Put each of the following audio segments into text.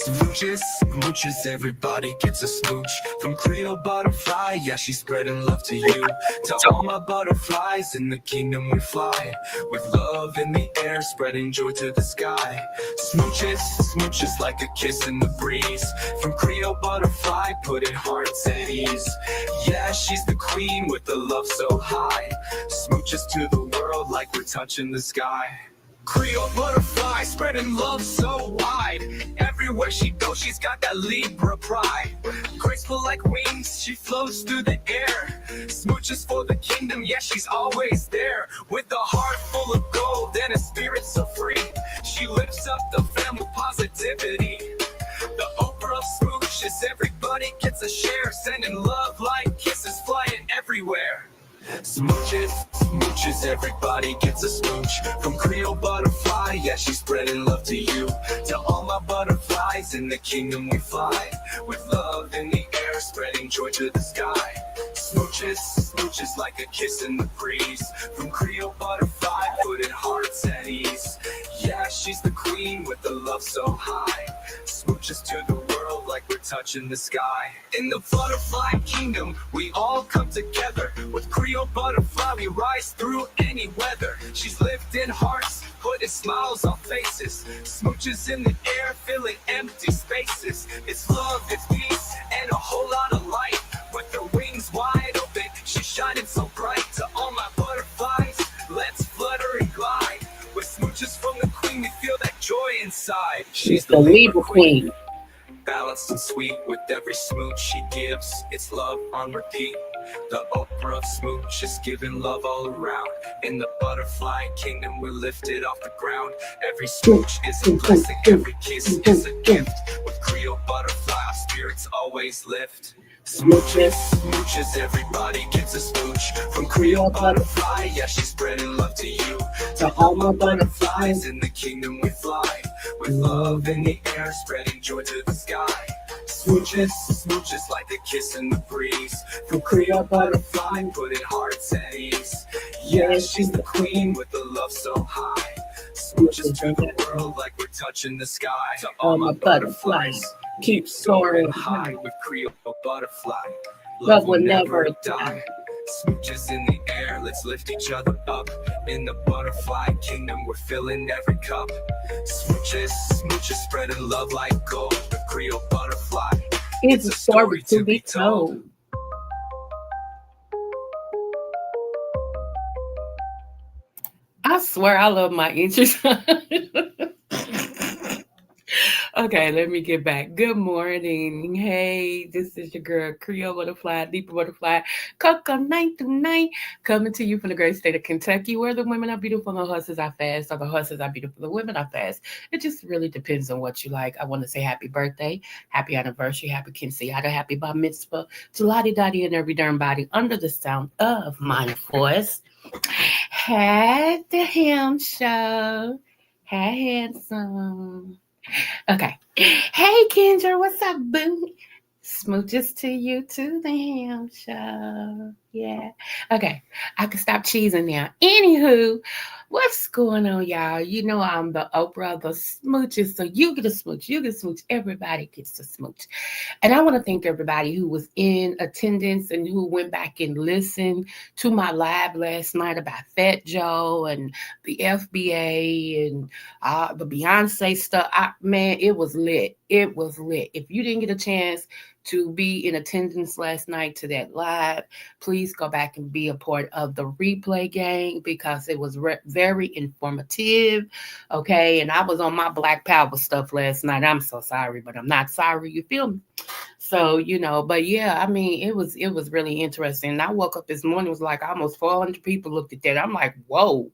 Smooches, smooches, everybody gets a smooch. From Creole butterfly, yeah, she's spreading love to you. To all my butterflies in the kingdom we fly, with love in the air, spreading joy to the sky. Smooches, smooches like a kiss in the breeze. From Creole butterfly, putting hearts at ease. Yeah, she's the queen with the love so high. Smooches to the world like we're touching the sky. Creole butterfly, spreading love so wide. Everywhere she goes, she's got that Libra pride. Graceful like wings, she flows through the air. Smooches for the kingdom, yeah, she's always there. With a heart full of gold and a spirit so free, she lifts up the family positivity. The Oprah of smooches, everybody gets a share. Sending love like kisses flying everywhere. Smooches, smooches, everybody gets a smooch. From Creole butterfly, yeah, she's spreading love to you. To all my butterflies in the kingdom we fly, with love in the air, spreading joy to the sky. Smooches, smooches like a kiss in the breeze. From Creole butterfly, putting hearts at ease. Yeah, she's the queen with the love so high. Smooches to the world like we're touching the sky. In the butterfly kingdom, we all come together. With Creole butterfly, we rise through any weather. She's lifting hearts, putting smiles on faces. Smooches in the air, filling empty spaces. It's love, it's peace, and a whole lot of light. With her wings wide open, she's shining so bright. To all my butterflies, let's flutter and glide. With smooches from the queen, we feel that joy inside. She's the Libra queen. Balanced and sweet with every smooch she gives. It's love on repeat. The Oprah of smooch is giving love all around. In the butterfly kingdom, we're lifted off the ground. Every smooch is a blessing, every kiss is a gift. With Creole butterfly, our spirits always lift. Smooches, smooches, everybody gets a smooch. From Creole butterfly, yeah, she's spreading love to you. To all my butterflies in the kingdom we fly, with love in the air, spreading joy to the sky. Smooches, smooches like a kiss in the breeze. From Creole butterfly, putting hearts at ease. Yeah, she's the queen with the love so high. Smooches to the world like we're touching the sky. To all my butterflies, keep soaring high with Creole butterfly. Love will never die. Smooches in the air, let's lift each other up. In the butterfly kingdom, we're filling every cup. Smooches, smooches, spreading love like gold. The Creole butterfly, It's a story to be told. I swear I love my intros. Okay, let me get back. Good morning. Hey, this is your girl, Creole Butterfly, Deeper Butterfly, Coco Night to Night, coming to you from the great state of Kentucky, where the women are beautiful and the horses are fast, or the horses are beautiful, the women are fast. It just really depends on what you like. I want to say happy birthday, happy anniversary, happy quinceañera, happy bar mitzvah, to Lottie Dottie and every darn body under the sound of my voice. Had the ham show. Hey, handsome. Okay. Hey, Kendra, what's up, boo? Smooches to you to the ham show. Yeah. Okay. I can stop cheesing now. Anywho, what's going on, y'all? You know I'm the Oprah of the smooches. So you get a smooch. You get a smooch. Everybody gets a smooch. And I want to thank everybody who was in attendance and who went back and listened to my live last night about Fat Joe and the FBA and the Beyonce stuff. Man, it was lit. It was lit. If you didn't get a chance to be in attendance last night to that live, please go back and be a part of the replay gang because it was very informative. Okay. And I was on my Black Power stuff last night. I'm so sorry, but I'm not sorry. You feel me? So, but yeah, I mean, it was really interesting. And I woke up this morning, it was like almost 400 people looked at that. I'm like, whoa,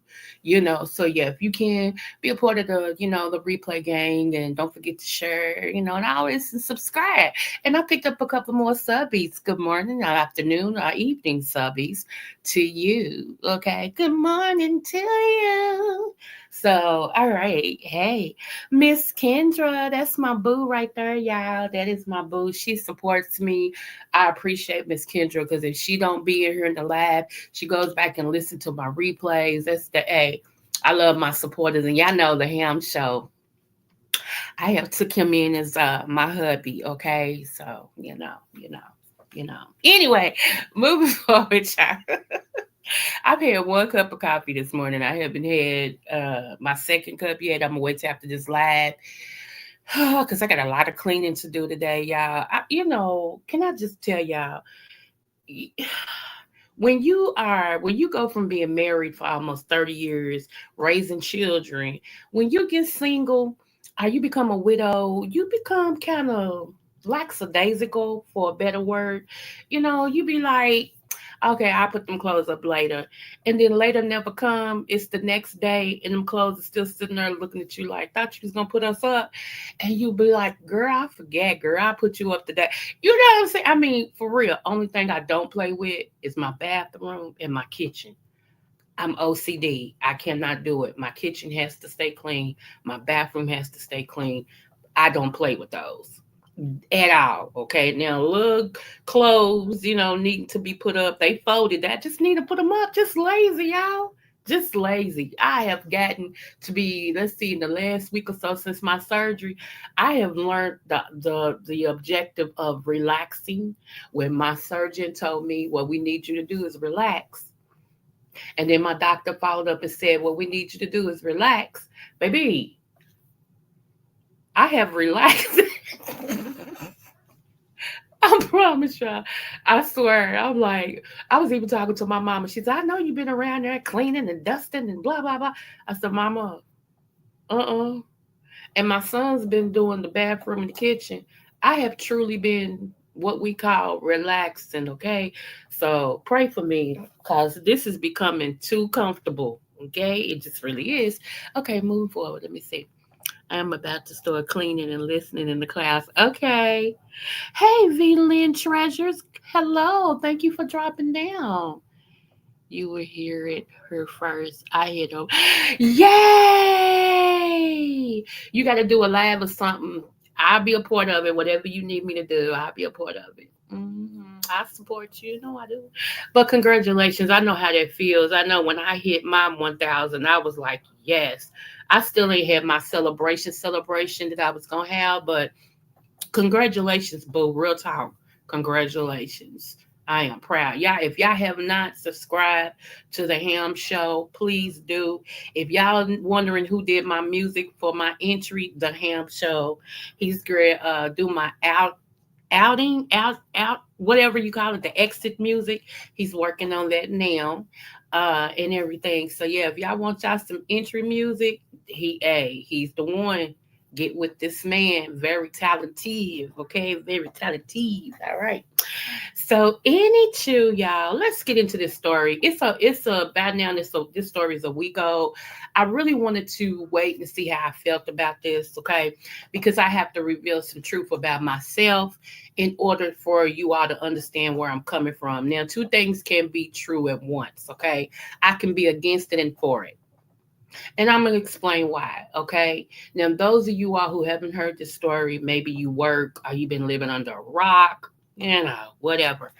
so yeah, if you can be a part of the, the replay gang, and don't forget to share, and always subscribe. And I picked up a couple more subbies. Good morning, or afternoon, or evening subbies to you. Okay. Good morning to you. So, all right. Hey, Miss Kendra, that's my boo right there, y'all. That is my boo. She supports me. I appreciate Miss Kendra because if she don't be in here in the lab, she goes back and listens to my replays. That's the A. I love my supporters, and y'all know the Ham Show. I have took him in as my hubby. Okay, so Anyway, moving forward, y'all. I've had one cup of coffee this morning. I haven't had my second cup yet. I'm gonna wait till after this live because I got a lot of cleaning to do today, y'all. Can I just tell y'all? When you go from being married for almost 30 years, raising children, when you get single or you become a widow, you become kind of lackadaisical, for a better word. You be like, okay, I'll put them clothes up later. And then later never come. It's the next day and them clothes are still sitting there looking at you like, thought you was gonna put us up. And you be like, girl, I forget, girl, I put you up today. You know what I'm saying? I mean, for real, only thing I don't play with is my bathroom and my kitchen. I'm OCD. I cannot do it. My kitchen has to stay clean. My bathroom has to stay clean. I don't play with those at all. Okay. Now, look, clothes, need to be put up. They folded. I just need to put them up. Just lazy, y'all. Just lazy. I have gotten to be, let's see, in the last week or so since my surgery, I have learned the objective of relaxing. When my surgeon told me what we need you to do is relax. And then my doctor followed up and said, what we need you to do is relax. Baby, I have relaxed. I promise you. I swear. I'm like, I was even talking to my mama. She said, I know you've been around there cleaning and dusting and blah, blah, blah. I said, Mama, uh-uh. And my son's been doing the bathroom and the kitchen. I have truly been what we call relaxing, okay? So pray for me because this is becoming too comfortable, okay? It just really is. Okay, moving forward. Let me see. I'm about to start cleaning and listening in the class. Okay. Hey, V Lynn Treasures. Hello. Thank you for dropping down. You will hear it her first. I hit them. Yay! You got to do a live or something. I'll be a part of it. Whatever you need me to do, I'll be a part of it. I support you. No, I do. But congratulations. I know how that feels. I know when I hit my 1,000, I was like, yes. I still ain't had my celebration that I was going to have, but congratulations, boo. Real talk. Congratulations. I am proud. Y'all, if y'all have not subscribed to the Ham Show, please do. If y'all wondering who did my music for my entry, the Ham Show, he's great. Do my whatever you call it, the exit music. He's working on that now, and everything. So yeah, if y'all want y'all some entry music, he's the one. Get with this man, very talented. Okay, very talented. All right. So, any two, y'all, let's get into this story. It's a bad now. This story is a week old. I really wanted to wait and see how I felt about this, okay? Because I have to reveal some truth about myself in order for you all to understand where I'm coming from. Now, two things can be true at once, okay? I can be against it and for it. And I'm going to explain why, okay? Now, those of you all who haven't heard this story, maybe you work or you've been living under a rock, whatever.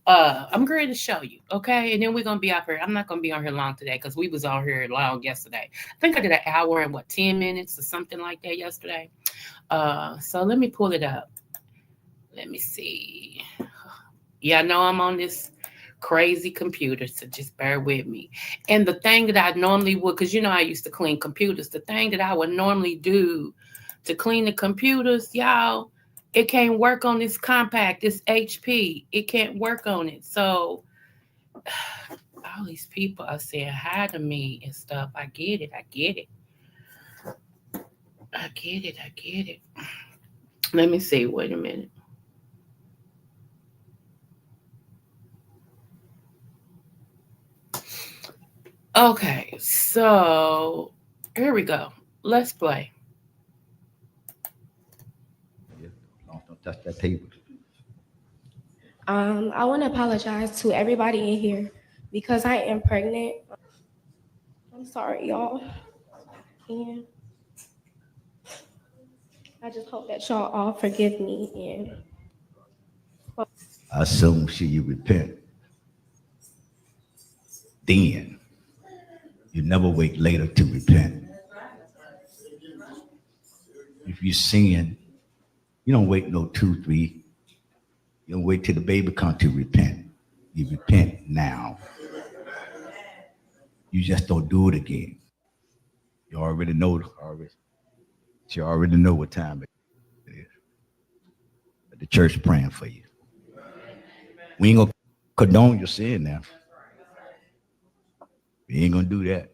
I'm going to show you, okay? And then we're going to be out here. I'm not going to be on here long today because we was on here long yesterday. I think I did an hour and 10 minutes or something like that yesterday. So let me pull it up. Let me see. Yeah, I know I'm on this crazy computer, so just bear with me. And the thing that I normally would, because I used to clean computers, the thing that I would normally do to clean the computers, y'all, it can't work on this compact, this HP. It can't work on it. So all these people are saying hi to me and stuff. I get it. I get it. I get it. I get it. Let me see. Wait a minute. Okay, so here we go. Let's play. Yeah, don't touch that table. I want to apologize to everybody in here because I am pregnant. I'm sorry, y'all. And I just hope that y'all all forgive me. And I assume she you repent, then You never wait later to repent. If you're sin, you don't wait no 2, 3. You don't wait till the baby come to repent. You repent now. You just don't do it again. You already know. You already know what time it is. But the church praying for you. We ain't gonna condone your sin now. We ain't gonna do that.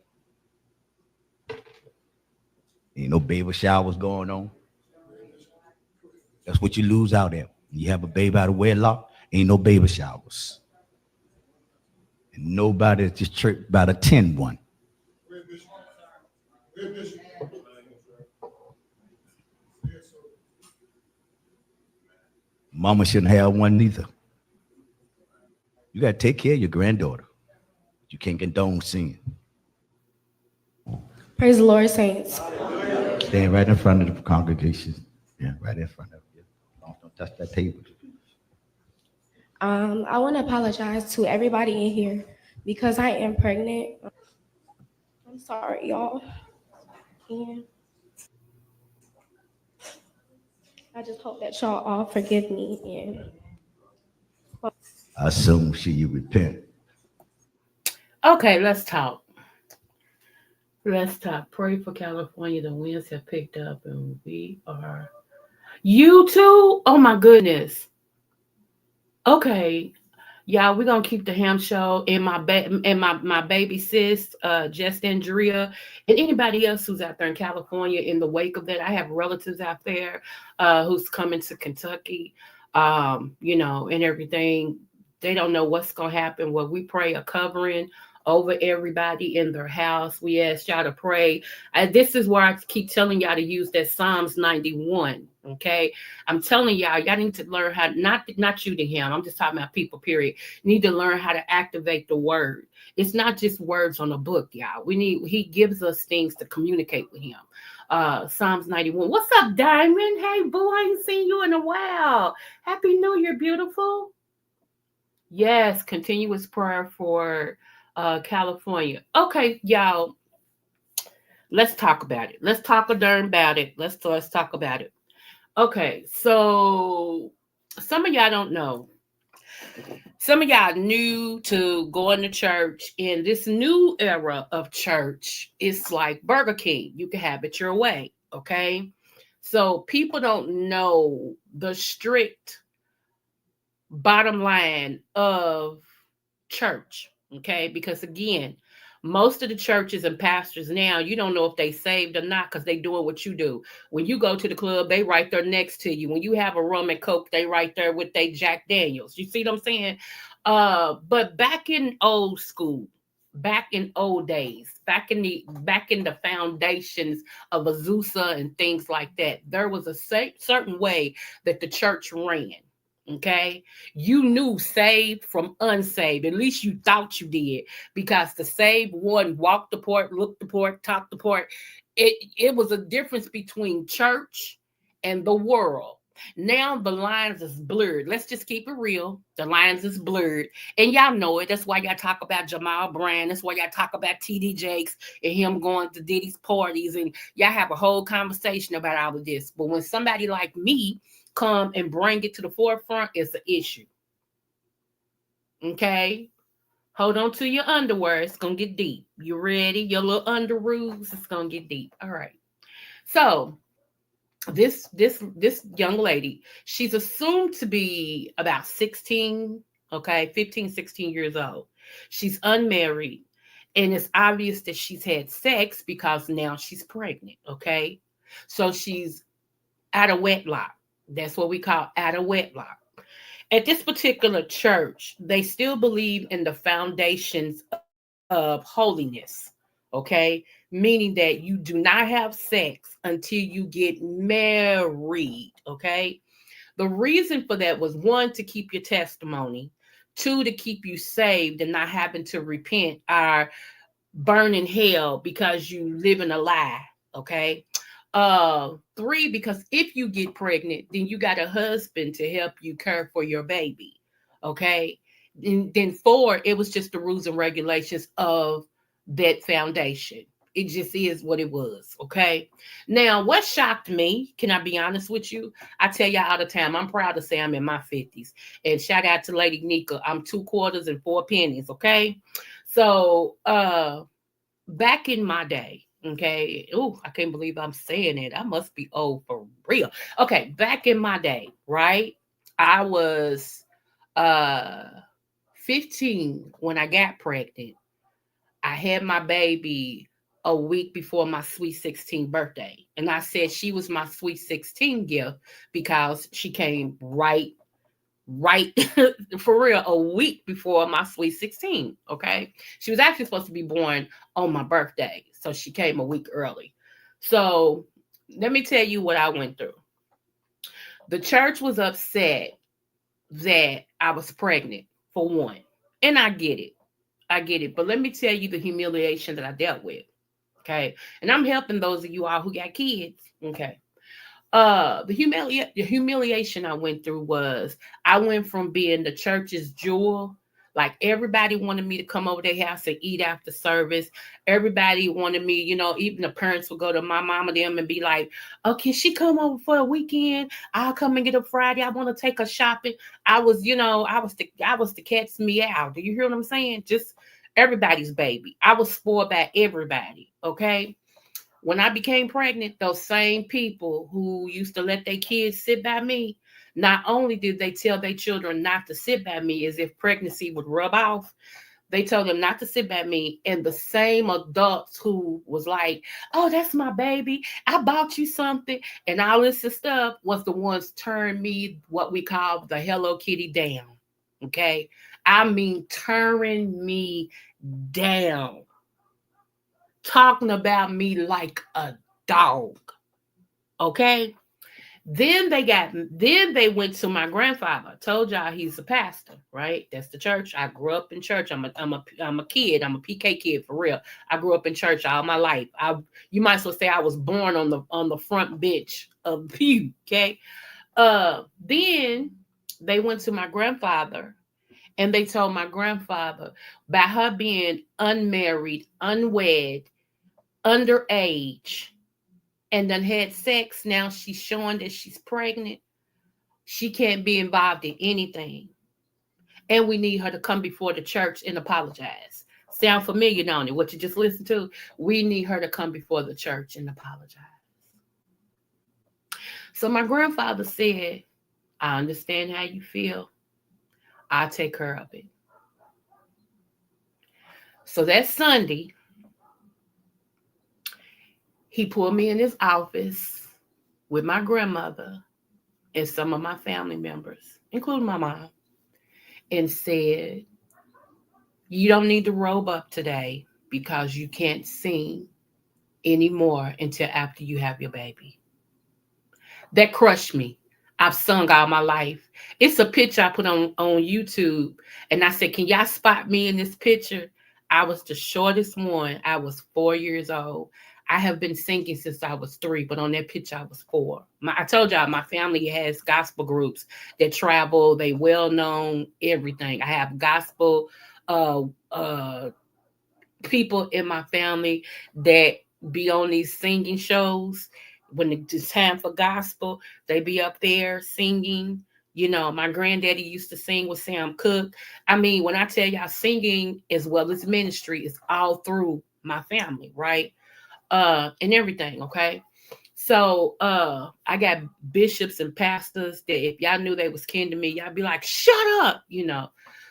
Ain't no baby showers going on. That's what you lose out at. You have a baby out of wedlock, ain't no baby showers. And nobody at this church about to attend one. Mama shouldn't have one neither. You got to take care of your granddaughter. You can't condone sin. Praise the Lord, saints. Stand right in front of the congregation. Yeah, right in front of you. Don't touch that table. I want to apologize to everybody in here because I am pregnant. I'm sorry, y'all. And I just hope that y'all all forgive me. I assume you repent. Okay, let's talk. Let's talk. Pray for California. The winds have picked up, and we are. You too? Oh my goodness. Okay, y'all, we're gonna keep the ham show and my baby sis, Just Andrea, and anybody else who's out there in California in the wake of that. I have relatives out there who's coming to Kentucky, and everything. They don't know what's gonna happen. Well, we pray a covering over everybody in their house. We ask y'all to pray. This is where I keep telling y'all to use that Psalms 91. Okay, I'm telling y'all need to learn how not you to him. I'm just talking about people. Period. You need to learn how to activate the word. It's not just words on a book, y'all. He gives us things to communicate with him. Psalms 91. What's up, Diamond? Hey, boo, I ain't seen you in a while. Happy New Year, beautiful. Yes, continuous prayer for California. Okay, y'all. Let's talk about it. Let's talk a darn about it. Let's talk about it. Okay, so some of y'all don't know. Some of y'all new to going to church. In this new era of church, it's like Burger King. You can have it your way, okay? So people don't know the strict bottom line of church, okay? Because again, most of the churches and pastors now, you don't know if they saved or not because they doing what you do. When you go to the club, they right there next to you. When you have a rum and coke, they right there with they Jack Daniels. You see what I'm saying? But back in old school, back in old days, back in the foundations of Azusa and things like that, there was a certain way that the church ran. Okay, you knew saved from unsaved. At least you thought you did, because the saved one walked the port, looked the port, talked the port. It was a difference between church and the world. Now the lines is blurred. Let's just keep it real. The lines is blurred, and y'all know it. That's why y'all talk about Jamal Brand. That's why y'all talk about TD Jakes and him going to Diddy's parties, and y'all have a whole conversation about all of this. But when somebody like me come and bring it to the forefront, it's an issue. Okay, hold on to your underwear. It's gonna get deep. You ready? Your little underoos. It's gonna get deep. All right. So this young lady, she's assumed to be about 16, okay, 15, 16 years old. She's unmarried, and it's obvious that she's had sex because now she's pregnant. Okay, so she's out of wedlock. That's what we call out of wedlock. At this particular church, they still believe in the foundations of holiness, okay? Meaning that you do not have sex until you get married, okay? The reason for that was, one, to keep your testimony, two, to keep you saved and not having to repent or burn in hell because you live in a lie, okay? Three, because if you get pregnant, then you got a husband to help you care for your baby, okay? And then four, it was just the rules and regulations of that foundation. It just is what it was. Okay. Now, what shocked me, can I be honest with you? I tell y'all all the time, I'm proud to say I'm in my 50s. And shout out to Lady Nika. I'm 2 quarters and 4 pennies. Okay. So back in my day, okay. Oh, I can't believe I'm saying it. I must be old for real. Okay, back in my day, right? I was uh 15 when I got pregnant. I had my baby a week before my sweet 16 birthday. And I said she was my sweet 16 gift because she came right for real a week before my sweet 16. Okay. She was actually supposed to be born on my birthday. So she came a week early. So let me tell you what I went through. The church was upset that I was pregnant, for one. And I get it. I get it. But let me tell you the humiliation that I dealt with. Okay. And I'm helping those of you all who got kids. Okay. The humiliation I went through was I went from being the church's jewel. Like everybody wanted me to come over their house and eat after service. Everybody wanted me, even the parents would go to my mom and them and be like, "Oh, can she come over for a weekend? I'll come and get her Friday. I want to take her shopping." I was the cat's meow. Do you hear what I'm saying? Just everybody's baby. I was spoiled by everybody. Okay. When I became pregnant, those same people who used to let their kids sit by me, not only did they tell their children not to sit by me as if pregnancy would rub off, they told them not to sit by me. And the same adults who was like, "Oh, that's my baby. I bought you something," and all this stuff was the ones turned me what we call the Hello Kitty down. Okay. I mean, turning me down, talking about me like a dog. Okay. Then they went to my grandfather. I told y'all he's a pastor, right? That's the church. I grew up in church. I'm a kid. I'm a PK kid for real. I grew up in church all my life. You might as well say I was born on the front bench of the pew. Okay. Then they went to my grandfather and they told my grandfather, by her being unmarried, unwed, underage, and done had sex, now she's showing that she's pregnant. She can't be involved in anything. And we need her to come before the church and apologize. Sound familiar, don't it? What you just listened to? We need her to come before the church and apologize. So my grandfather said, "I understand how you feel. I'll take care of it." So that Sunday, he pulled me in his office with my grandmother and some of my family members, including my mom, and said, "You don't need to robe up today because you can't sing anymore until after you have your baby." That crushed me. I've sung all my life. It's a picture I put on YouTube, and I said, "Can y'all spot me in this picture?" I was the shortest one. I was 4 years old. I have been singing since I was 3, but on that picture I was 4. I told y'all my family has gospel groups that travel. They well known everything. I have gospel uh, uh, people in my family that be on these singing shows. When it's time for gospel, they be up there singing. My granddaddy used to sing with Sam Cooke. I mean, when I tell y'all singing as well as ministry is all through my family, right? And everything, okay? So I got bishops and pastors that if y'all knew they was kin to me, y'all be like, "Shut up."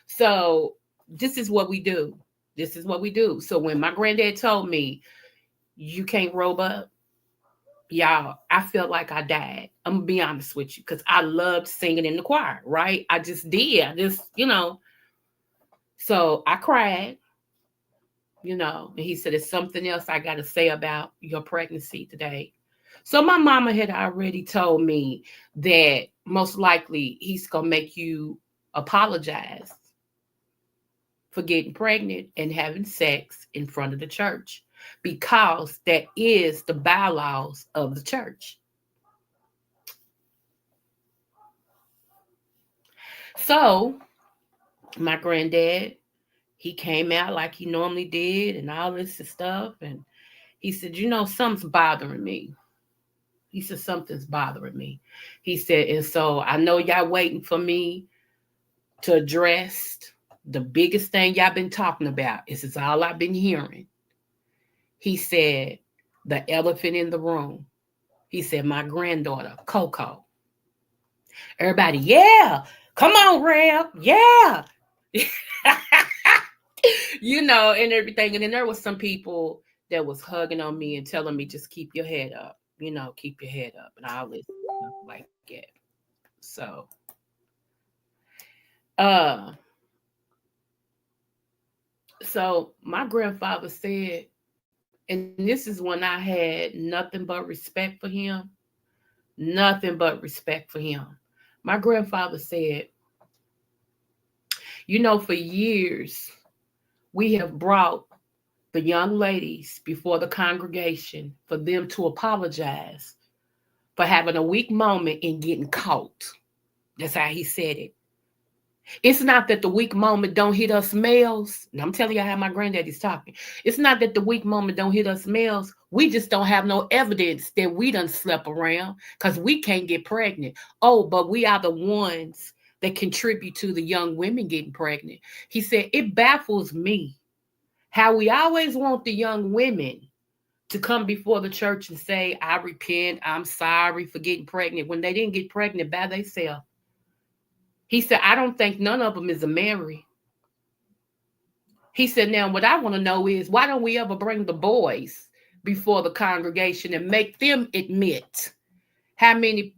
So this is what we do. This is what we do. So when my granddad told me, "You can't robe up," y'all, I felt like I died. I'm gonna be honest with you, because I loved singing in the choir, right? I just did. So I cried, and he said, "There's something else I gotta say about your pregnancy today." So my mama had already told me that most likely he's gonna make you apologize for getting pregnant and having sex in front of the church, because that is the bylaws of the church. So my granddad, He came out like he normally did and all this stuff. And he said, something's bothering me. He said, something's bothering me. He said, and so I know y'all waiting for me to address the biggest thing y'all been talking about. This is all I've been hearing. He said, the elephant in the room. He said, my granddaughter, Coco. Everybody, yeah. Come on, Rev. Yeah. And everything. And then there was some people that was hugging on me and telling me, just keep your head up. Keep your head up and all this stuff like that. So, my grandfather said, and this is when I had nothing but respect for him. Nothing but respect for him. My grandfather said, for years, we have brought the young ladies before the congregation for them to apologize for having a weak moment and getting caught. That's how he said it. It's not that the weak moment don't hit us males. And I'm telling you how my granddaddy's talking. It's not that the weak moment don't hit us males. We just don't have no evidence that we done slept around because we can't get pregnant. Oh, but we are the ones that contribute to the young women getting pregnant. He said, it baffles me how we always want the young women to come before the church and say, I repent, I'm sorry for getting pregnant, when they didn't get pregnant by themselves. He said, I don't think none of them is a Mary. He said, now what I want to know is, why don't we ever bring the boys before the congregation and make them admit how many,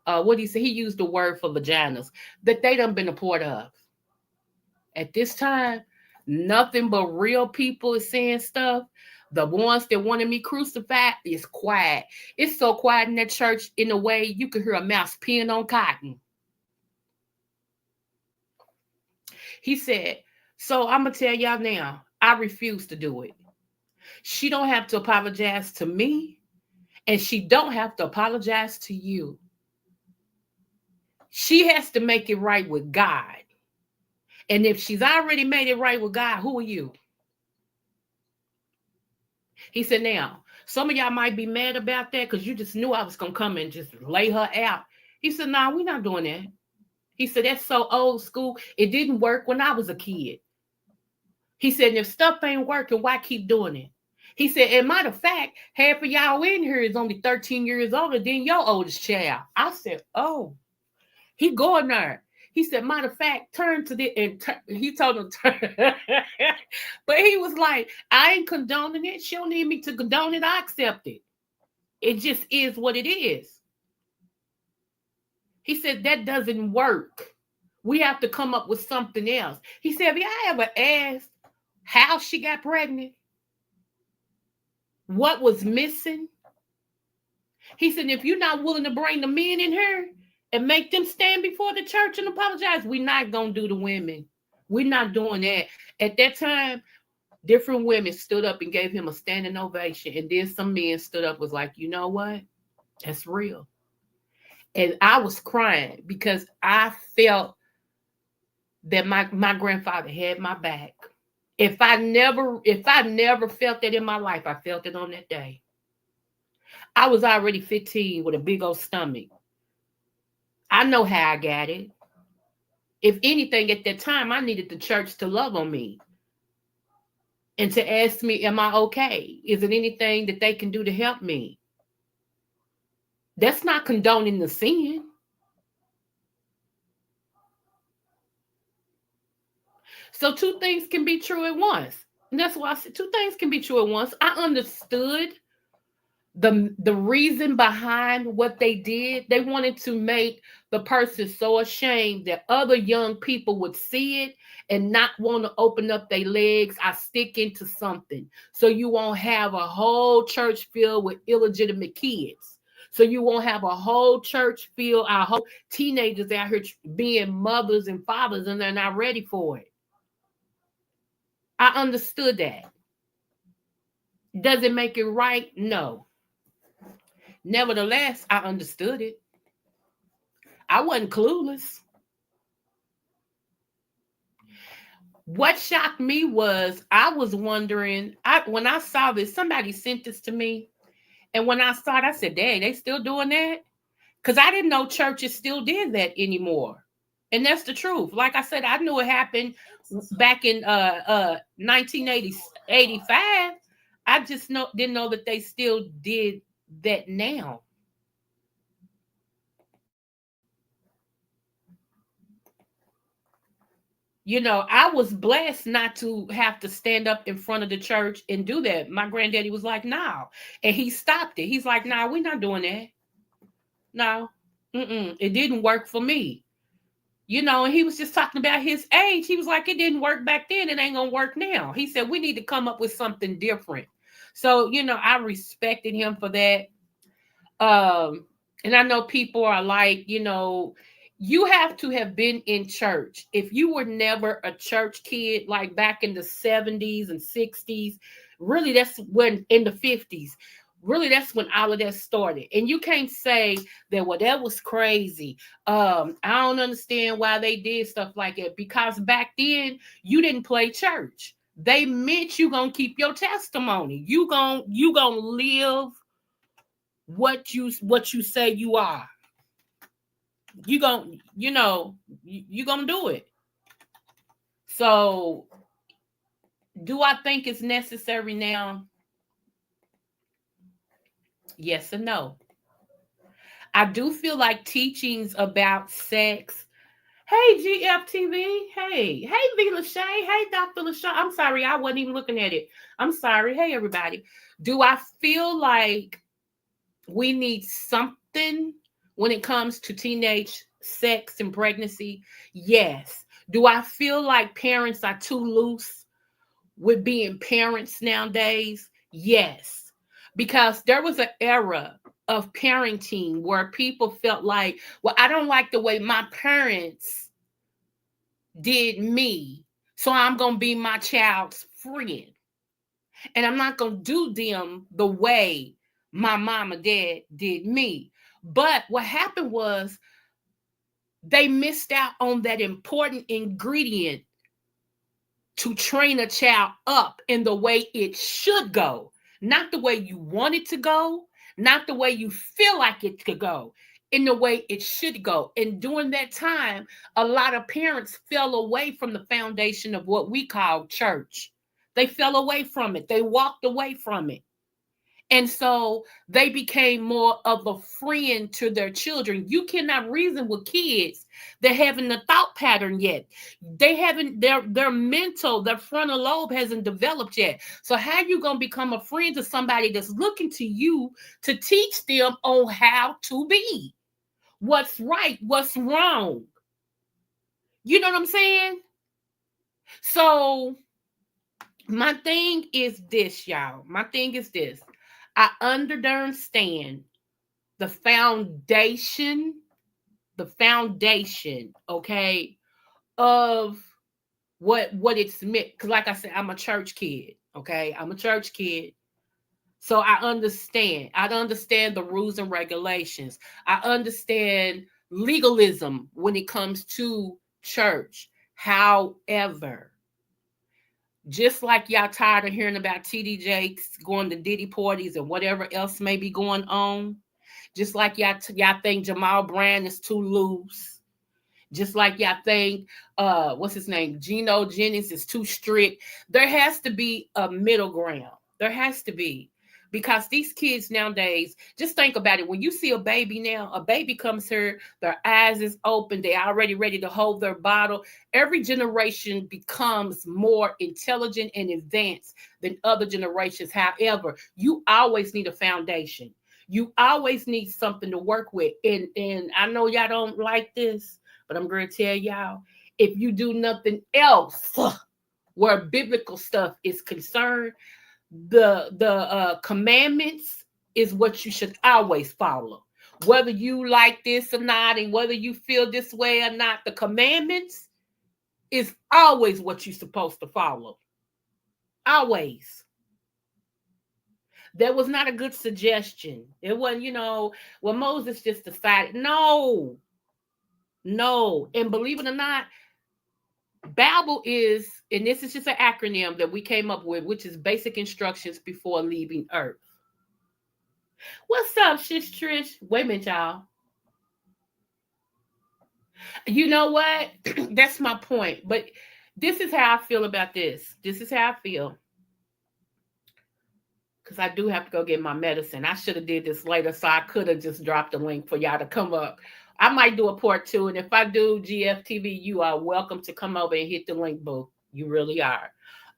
what he said, he used the word for vaginas, that they done been a part of. At this time, nothing but real people is saying stuff. The ones that wanted me crucified is quiet. It's so quiet in that church in a way you could hear a mouse peeing on cotton. He said, so I'm going to tell y'all now, I refuse to do it. She don't have to apologize to me, and she don't have to apologize to you. She has to make it right with God. And if she's already made it right with God, who are you? He said, now, some of y'all might be mad about that because you just knew I was going to come and just lay her out. He said, no, we're not doing that. He said, that's so old school. It didn't work when I was a kid. He said, if stuff ain't working, why keep doing it? He said, and matter of fact, half of y'all in here is only 13 years older than your oldest child. I said, oh, he going there. He said, matter of fact, turn to the, and he told him, turn. But he was like, I ain't condoning it. She don't need me to condone it. I accept it. It just is what it is. He said, that doesn't work. We have to come up with something else. He said, have y'all ever asked how she got pregnant? What was missing? He said, if you're not willing to bring the men in here and make them stand before the church and apologize, we're not going to do the women. We're not doing that. At that time, different women stood up and gave him a standing ovation. And then some men stood up, was like, you know what? That's real. And I was crying because I felt that my grandfather had my back. If I never felt that in my life, I felt it on that day. I was already 15 with a big old stomach. I know how I got it. If anything, at that time, I needed the church to love on me and to ask me, am I okay? Is it anything that they can do to help me? That's not condoning the sin. So two things can be true at once. And that's why I said two things can be true at once. I understood the reason behind what they did. They wanted to make the person so ashamed that other young people would see it and not want to open up their legs. I stick into something so you won't have a whole church filled with illegitimate kids. So you won't have a whole church filled, our whole teenagers out here being mothers and fathers, and they're not ready for it. I understood that. Does it make it right? No. Nevertheless, I understood it. I wasn't clueless. What shocked me was I was wondering, when I saw this, somebody sent this to me. And when I saw it, I said, dang, they still doing that? Because I didn't know churches still did that anymore. And that's the truth. Like I said, I knew it happened back in 1980 85. I just didn't know that they still did that now. I was blessed not to have to stand up in front of the church and do that. My granddaddy was like, no. And he stopped it. He's like, no, we're not doing that. No. It didn't work for me. And he was just talking about his age. He was like, it didn't work back then. It ain't going to work now. He said, we need to come up with something different. So, I respected him for that. And I know people are like, you have to have been in church. If you were never a church kid, like back in the 70s and 60s, really that's when in the 50s, really that's when all of that started. And you can't say that, well, that was crazy. I don't understand why they did stuff like that, because back then you didn't play church. They meant you gonna keep your testimony. You gonna live what you say you are. You gonna do it. So do I think it's necessary now? Yes and no. I do feel like teachings about sex. Hey, GFTV. Hey, V. Lachey. Hey, Dr. Lachey. I'm sorry, I wasn't even looking at it. I'm sorry. Hey, everybody. Do I feel like we need something when it comes to teenage sex and pregnancy? Yes. Do I feel like parents are too loose with being parents nowadays? Yes. Because there was an era of parenting where people felt like, well, I don't like the way my parents did me, so I'm going to be my child's friend. And I'm not going to do them the way my mom and dad did me. But what happened was they missed out on that important ingredient to train a child up in the way it should go, not the way you want it to go, not the way you feel like it could go, in the way it should go. And during that time, a lot of parents fell away from the foundation of what we call church. They fell away from it. They walked away from it. And so they became more of a friend to their children. You cannot reason with kids that haven't the thought pattern yet. They haven't, their frontal lobe hasn't developed yet. So how you going to become a friend to somebody that's looking to you to teach them on how to be? What's right, what's wrong? You know what I'm saying? So my thing is this, y'all. My thing is this. I understand the foundation, okay, of what it's meant. Because like I said, I'm a church kid, okay? I'm a church kid. So I understand. I understand the rules and regulations. I understand legalism when it comes to church. However, just like y'all tired of hearing about TD Jakes going to Diddy parties and whatever else may be going on, just like y'all think Jamal Brand is too loose, just like y'all think what's his name, Geno Jennings is too strict. There has to be a middle ground. There has to be. Because these kids nowadays, just think about it. When you see a baby now, a baby comes here, their eyes is open, they already ready to hold their bottle. Every generation becomes more intelligent and advanced than other generations. However, you always need a foundation. You always need something to work with. And I know y'all don't like this, but I'm going to tell y'all, if you do nothing else where biblical stuff is concerned, the commandments is what you should always follow. Whether you like this or not, and whether you feel this way or not, the commandments is always what you're supposed to follow. Always. That was not a good suggestion. It wasn't, well, Moses just decided. No. And believe it or not, Babel is, and this is just an acronym that we came up with, which is basic instructions before leaving Earth. What's up, Shish Trish? Wait a minute, y'all. You know what? That's my point. But this is how I feel about this. This is how I feel. Because I do have to go get my medicine. I should have did this later, so I could have just dropped a link for y'all to come up. I might do a part two, and if I do GFTV, you are welcome to come over and hit the link, boo. You really are.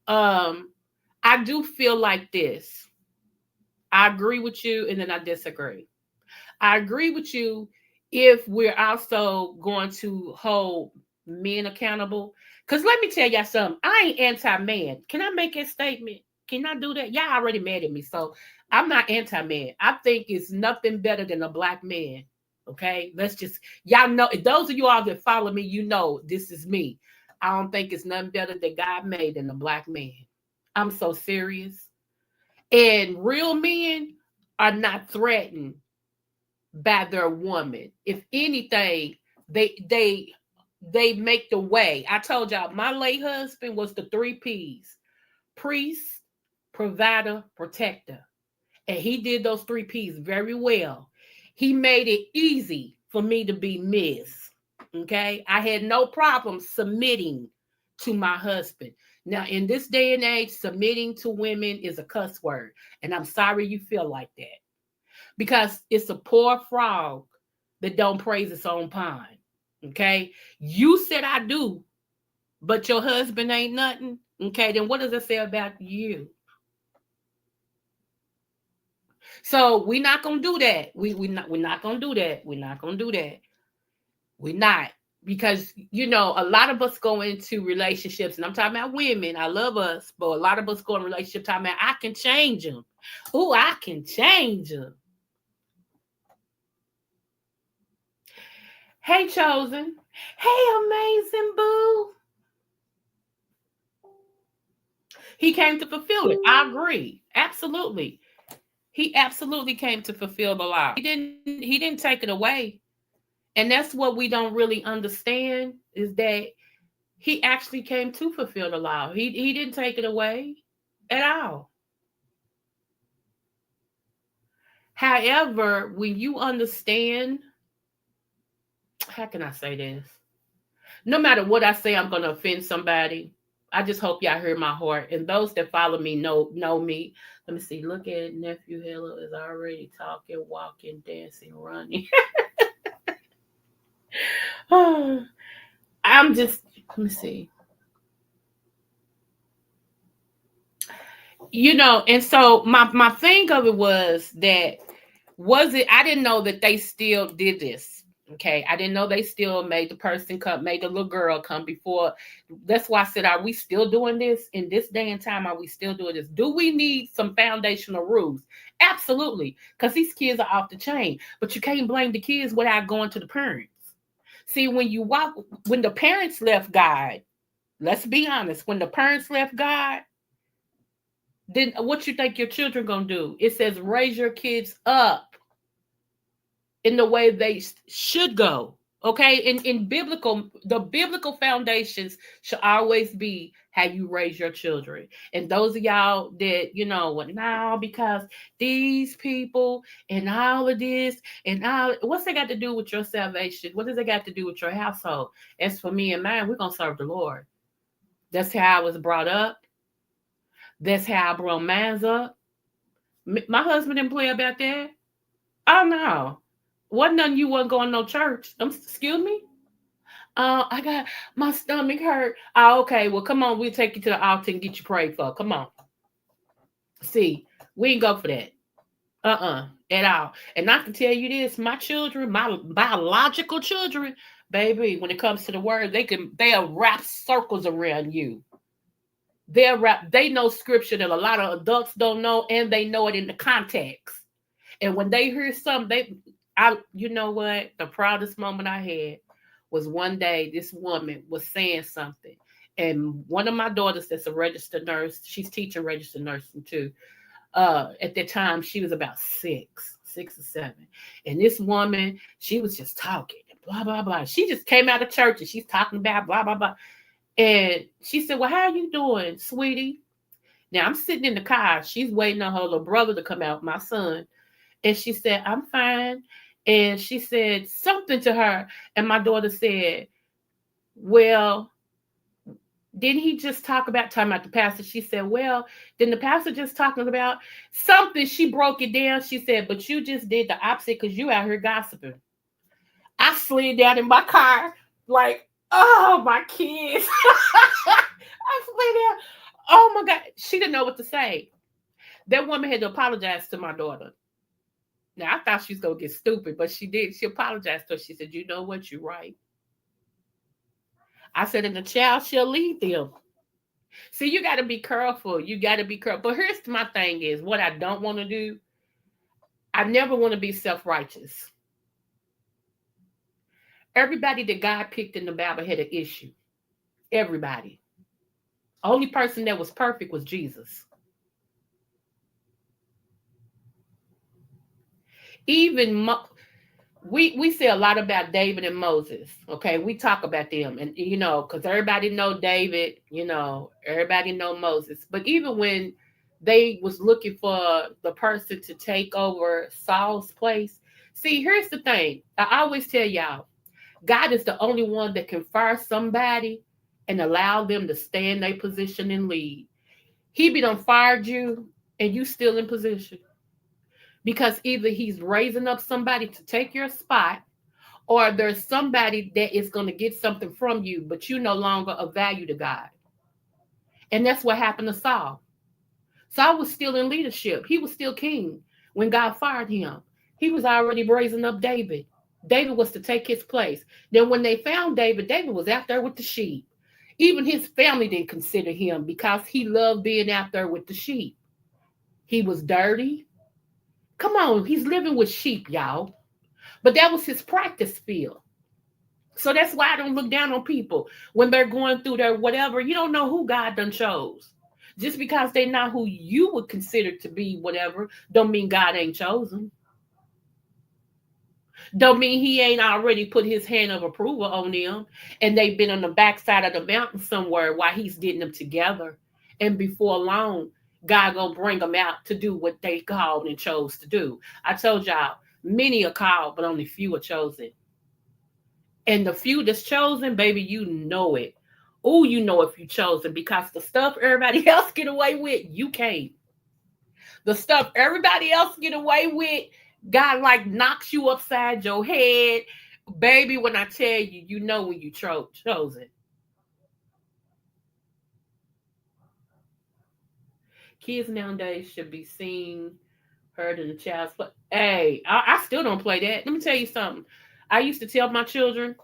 I do feel like this. I agree with you, and then I disagree. I agree with you if we're also going to hold men accountable. Because let me tell y'all something. I ain't anti-man. Can I make a statement? Can I do that? Y'all already mad at me. So I'm not anti-man. I think it's nothing better than a black man. Okay? Let's just, y'all know, those of you all that follow me, you know this is me. I don't think it's nothing better that God made than a black man. I'm so serious. And real men are not threatened by their woman. If anything, they make the way. I told y'all my late husband was the 3 P's: priest, provider, protector. And he did those 3 P's very well. He made it easy for me to be Miss. Okay. I had no problem submitting to my husband. Now, in this day and age, submitting to women is a cuss word. And I'm sorry you feel like that, because it's a poor frog that don't praise its own pond. Okay. You said I do, but your husband ain't nothing. Okay. Then what does it say about you? So we're not gonna do that. We're not gonna do that. We're not gonna do that. We're not. Because a lot of us go into relationships, and I'm talking about women. I love us, but a lot of us go in relationships talking about I can change them. Oh, I can change them. Hey, Chosen. Hey, amazing boo. He came to fulfill it. I agree. Absolutely. He absolutely came to fulfill the law. He didn't take it away. And that's what we don't really understand, is that he actually came to fulfill the law. He didn't take it away at all. However, when you understand, how can I say this? No matter what I say, I'm going to offend somebody. I just hope y'all hear my heart. And those that follow me know me. Let me see. Look at nephew Hello is already talking, walking, dancing, running. I'm just, let me see. And so my thing of it was that, I didn't know that they still did this. Okay. I didn't know they still made the person come, made the little girl come before. That's why I said, are we still doing this in this day and time? Are we still doing this? Do we need some foundational rules? Absolutely. Because these kids are off the chain, but you can't blame the kids without going to the parents. See, when the parents left God, let's be honest, when the parents left God, then what you think your children gonna do? It says raise your kids up in the way they should go. Okay, in the biblical foundations should always be how you raise your children. And those of y'all that what now, because these people and all of this and all, what's that got to do with your salvation? What does it got to do with your household? As for me and mine, we're gonna serve the Lord. That's how I was brought up. That's how I brought mine up. My husband didn't play about that. Oh no. Wasn't none you wasn't going to no church. Excuse me? I got my stomach hurt. Oh, okay. Well, come on, we'll take you to the altar and get you prayed for. Come on. See, we ain't go for that. At all. And I can tell you this, my children, my biological children, baby, when it comes to the word, they'll wrap circles around you. They know scripture that a lot of adults don't know, and they know it in the context. And when they hear something, you know what? The proudest moment I had was one day this woman was saying something. And one of my daughters that's a registered nurse, she's teaching registered nursing too. At that time, she was about 6 or 7. And this woman, she was just talking, blah, blah, blah. She just came out of church and she's talking about blah, blah, blah. And she said, well, how are you doing, sweetie? Now I'm sitting in the car. She's waiting on her little brother to come out, my son. And she said, I'm fine. And she said something to her. And my daughter said, well, didn't he just talking about the pastor? She said, well, didn't the pastor just talking about something? She broke it down. She said, but you just did the opposite because you out here gossiping. I slid down in my car like, oh, my kids. I slid down. Oh, my God. She didn't know what to say. That woman had to apologize to my daughter. Now, I thought she was going to get stupid, but she did. She apologized to her. She said, you know what? You're right. I said, and the child shall lead them. See, you got to be careful. You got to be careful. But here's my thing is, what I don't want to do, I never want to be self-righteous. Everybody that God picked in the Bible had an issue. Everybody. Only person that was perfect was Jesus. Even we say a lot about David and Moses. Okay, we talk about them, and because everybody know David, everybody know Moses. But even when they was looking for the person to take over Saul's place, see, here's the thing. I always tell y'all, God is the only one that can fire somebody and allow them to stay in their position and lead. He be done fired you, and you still in position. Because either he's raising up somebody to take your spot, or there's somebody that is going to get something from you, but you no longer of value to God. And that's what happened to Saul. Saul was still in leadership. He was still king when God fired him. He was already raising up David. David was to take his place. Then when they found David, David was out there with the sheep. Even his family didn't consider him because he loved being out there with the sheep. He was dirty. Come on, he's living with sheep, y'all. But that was his practice field. So that's why I don't look down on people when they're going through their whatever. You don't know who God done chose. Just because they're not who you would consider to be whatever, don't mean God ain't chosen. Don't mean he ain't already put his hand of approval on them and they've been on the backside of the mountain somewhere while he's getting them together. And before long, God gonna bring them out to do what they called and chose to do. I told y'all, many are called, but only few are chosen. And the few that's chosen, baby, you know it. Oh, you know if you chosen because the stuff everybody else get away with, you can't. The stuff everybody else get away with, God like knocks you upside your head. Baby, when I tell you, you know when you chosen. Kids nowadays should be seen, heard in the child's play. Hey, I still don't play that. Let me tell you something. I used to tell my children,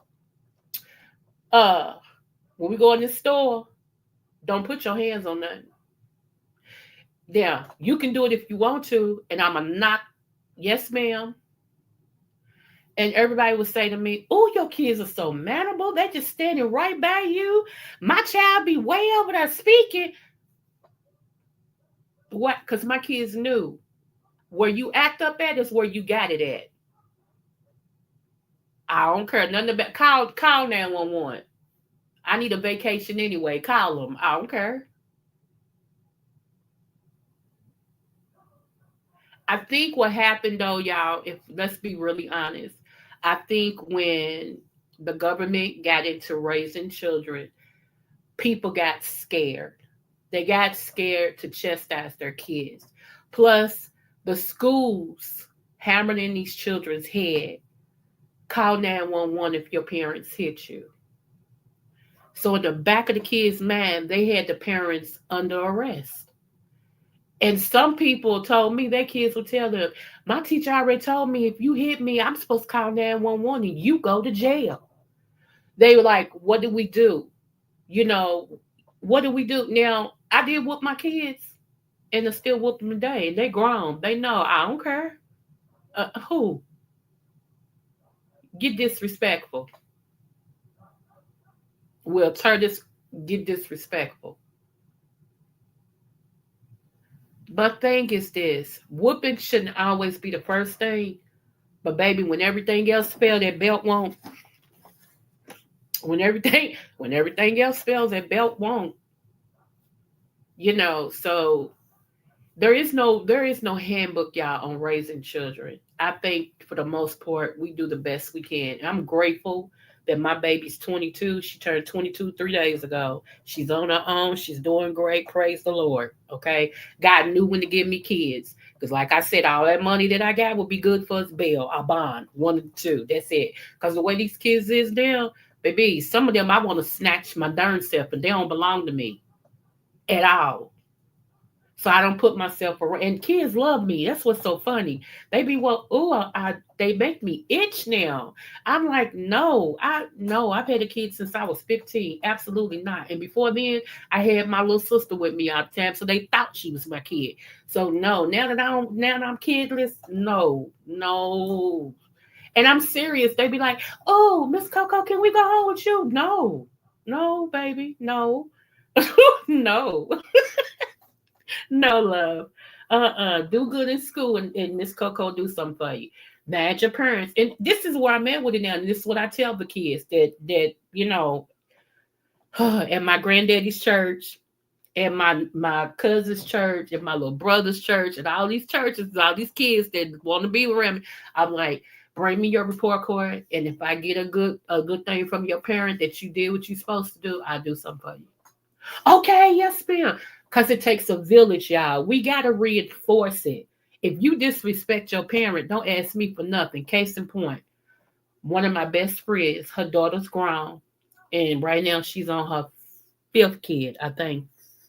when we go in this store, don't put your hands on nothing. Yeah, you can do it if you want to, and I'm a knock. Yes, ma'am. And everybody would say to me, oh, your kids are so mannerable. They're just standing right by you. My child be way over there speaking. What? Because my kids knew where you act up at is where you got it at. I don't care nothing about call 911. I need a vacation anyway. Call them. I don't care. I think what happened though, y'all, if let's be really honest, I think when the government got into raising children, people got scared. They got scared to chastise their kids. Plus, the schools hammered in these children's head. Call 911 if your parents hit you. So in the back of the kids' mind, they had the parents under arrest. And some people told me their kids would tell them, my teacher already told me if you hit me, I'm supposed to call 911 and you go to jail. They were like, what do we do? What do we do? Now, I did whoop my kids and I still whoop them today. They grown. They know I don't care. Who? Get disrespectful. Will turn this, get disrespectful. But thing is this, whooping shouldn't always be the first thing. But baby, when everything else fails, that belt won't. When everything else fails, that belt won't. So there is no handbook, y'all, on raising children. I think for the most part we do the best we can. I'm grateful that my baby's 22. She turned 22 3 days ago. She's on her own. She's doing great. Praise the Lord. Okay. God knew when to give me kids. Because like I said, all that money that I got would be good for us bail, a bond, one of the two. That's it. Because the way these kids is now, baby, some of them I want to snatch my darn self and they don't belong to me at all. So I don't put myself around. And kids love me. That's what's so funny. They be, well, ooh, they make me itch now. I'm like, no, I've had a kid since I was 15. Absolutely not. And before then, I had my little sister with me all the time, so they thought she was my kid. So no, now that I'm kidless, no, no. And I'm serious. They be like, oh, Miss Coco, can we go home with you? No, no, baby, no, no. No, love. Do good in school and Miss Coco do something for you. Mad your parents. And this is where I'm at with it now. And this is what I tell the kids that at my granddaddy's church, and my cousin's church, and my little brother's church, and all these churches, all these kids that want to be around me. I'm like, bring me your report card. And if I get a good thing from your parent that you did what you're supposed to do, I'll do something for you. Okay, yes, ma'am. Because it takes a village, y'all. We got to reinforce it. If you disrespect your parent, don't ask me for nothing. Case in point, one of my best friends, her daughter's grown. And right now she's on her fifth kid, I think.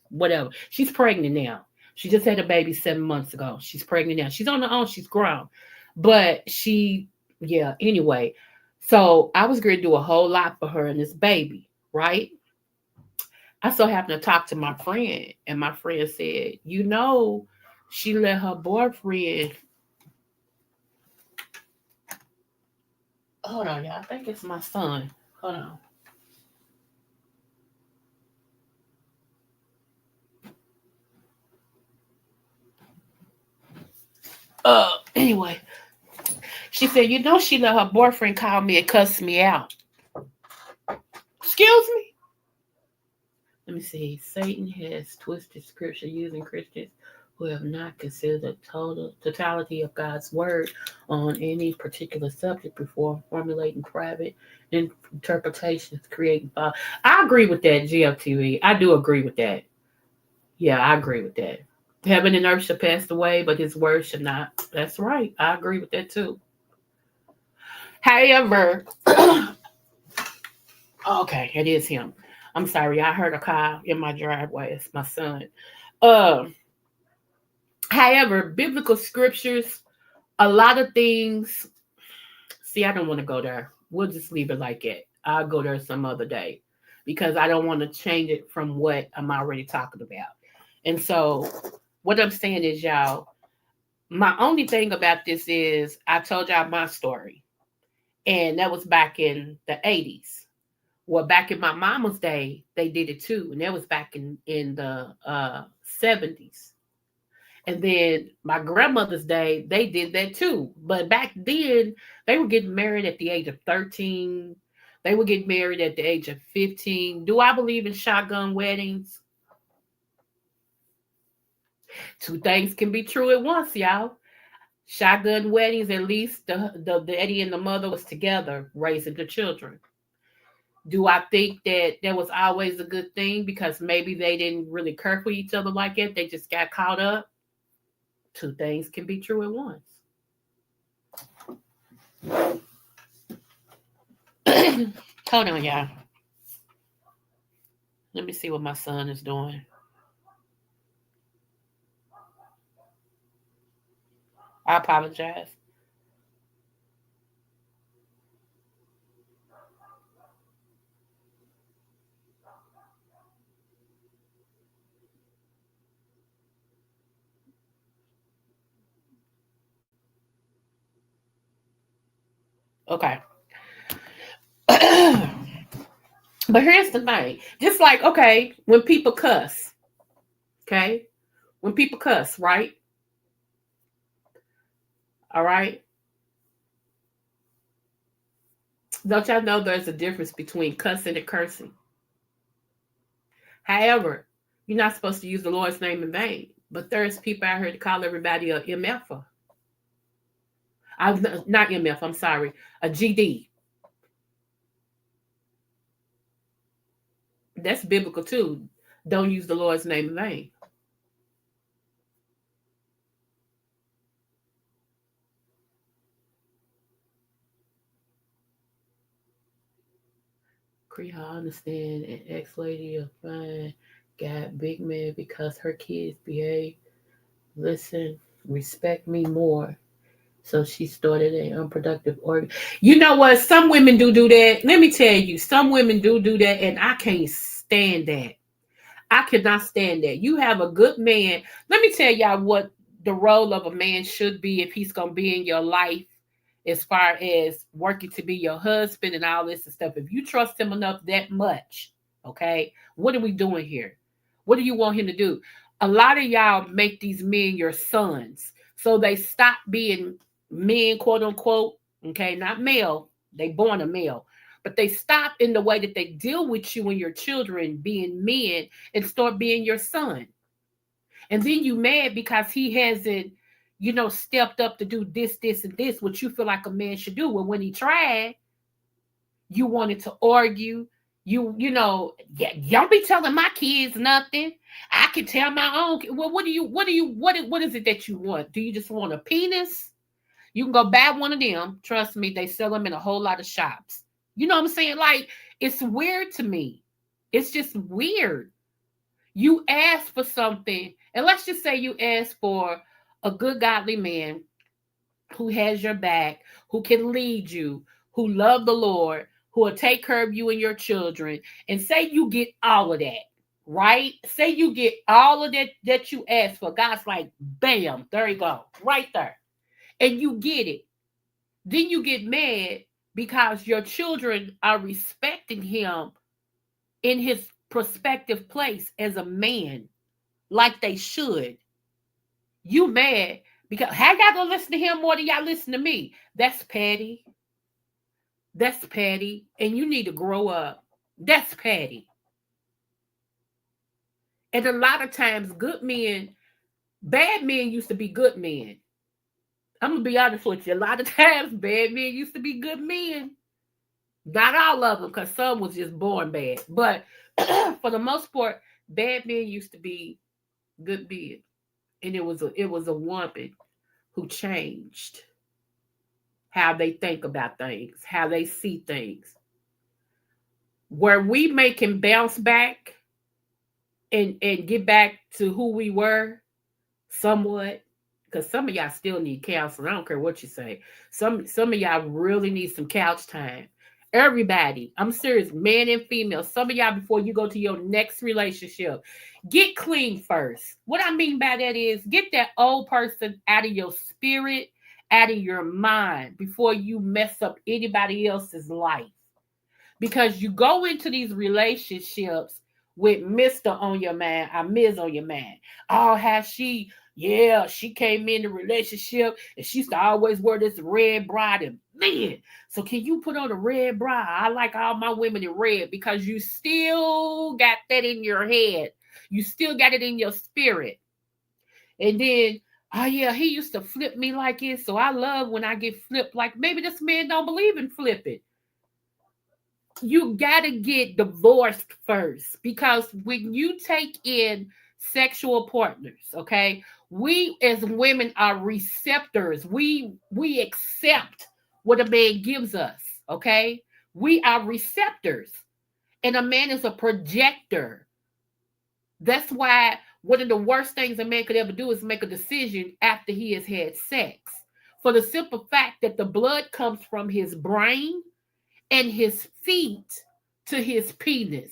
Whatever. She's pregnant now. She just had a baby 7 months ago. She's pregnant now. She's on her own. She's grown. But yeah, anyway. So I was going to do a whole lot for her and this baby, right? I so happened to talk to my friend, and my friend said, she let her boyfriend. Hold on, y'all. I think it's my son. Hold on. Anyway, she said, she let her boyfriend call me and cuss me out. Excuse me? Let me see. Satan has twisted scripture using Christians who have not considered the totality of God's word on any particular subject before formulating private interpretations, creating thought. I agree with that, GFTV. I do agree with that. Yeah, I agree with that. Heaven and earth shall pass away, but his word shall not. That's right. I agree with that too. However, okay, it is him. I'm sorry, I heard a car in my driveway. It's my son. Um, However, biblical scriptures, a lot of things. See, I don't want to go there. We'll just leave it like it. I'll go there some other day because I don't want to change it from what I'm already talking about. And so, what I'm saying is, y'all, my only thing about this is I told y'all my story, and that was back in the 80s. Well, back in my mama's day, they did it too, and that was back in the 70s. And then my grandmother's day, they did that too. But back then, they were getting married at the age of 13. They would get married at the age of 15. Do I believe in shotgun weddings? Two things can be true at once, y'all. Shotgun weddings, at least the daddy and the mother was together raising the children. Do I think that that was always a good thing because maybe they didn't really care for each other like that? They just got caught up. Two things can be true at once. Hold on, y'all. Let me see what my son is doing. I apologize. Okay. But here's the thing. Just like, okay, when people cuss, okay? When people cuss, right? All right. Don't y'all know there's a difference between cussing and cursing? However, you're not supposed to use the Lord's name in vain. But there's people out here to call everybody a MF. I'm not MF, I'm sorry, a GD. That's biblical too. Don't use the Lord's name in vain. Creole, I understand an ex lady of mine got big mad because her kids behave, listen, respect me more. So she started an unproductive organ. You know what? Some women do that. Let me tell you, some women do that, and I can't stand that. I cannot stand that. You have a good man. Let me tell y'all what the role of a man should be if he's going to be in your life as far as working to be your husband and all this and stuff. If you trust him enough that much, okay, what are we doing here? What do you want him to do? A lot of y'all make these men your sons. So they stop being men, quote unquote, okay, not male. They born a male. But they stop in the way that they deal with you and your children being men and start being your son. And then you mad because he hasn't, stepped up to do this, and this, what you feel like a man should do. Well, when he tried, you wanted to argue. Yeah, don't be telling my kids nothing. I can tell my own. Well, what is it that you want? Do you just want a penis? You can go buy one of them. Trust me, they sell them in a whole lot of shops. You know what I'm saying? Like, it's weird to me. It's just weird. You ask for something, and let's just say you ask for a good godly man who has your back, who can lead you, who love the Lord, who will take care of you and your children, and say you get all of that, right? Say you get all of that you ask for. God's like, bam, there you go, right there. And you get it. Then you get mad because your children are respecting him in his prospective place as a man like they should. You mad because how y'all gonna listen to him more than y'all listen to me? That's petty. That's petty. And you need to grow up. That's petty. And a lot of times, good men, bad men used to be good men. I'm gonna be honest with you. A lot of times, bad men used to be good men. Not all of them, because some was just born bad. But for the most part, bad men used to be good men. And it was a woman who changed how they think about things, how they see things. Where we make him bounce back and get back to who we were somewhat. Because some of y'all still need counseling. I don't care what you say. Some of y'all really need some couch time. Everybody, I'm serious, man and female. Some of y'all, before you go to your next relationship, get clean first. What I mean by that is get that old person out of your spirit, out of your mind before you mess up anybody else's life. Because you go into these relationships with Mr. on your mind or Ms. on your mind. Oh, how she came in the relationship and she used to always wear this red bra. And man, so can you put on a red bra? I like all my women in red because you still got that in your head. You still got it in your spirit. And then, oh yeah, he used to flip me like this. So I love when I get flipped. Like maybe this man don't believe in flipping. You got to get divorced first because when you take in sexual partners, okay, we as women are receptors. We accept what a man gives us, okay? We are receptors, and a man is a projector. That's why one of the worst things a man could ever do is make a decision after he has had sex, for the simple fact that the blood comes from his brain and his feet to his penis.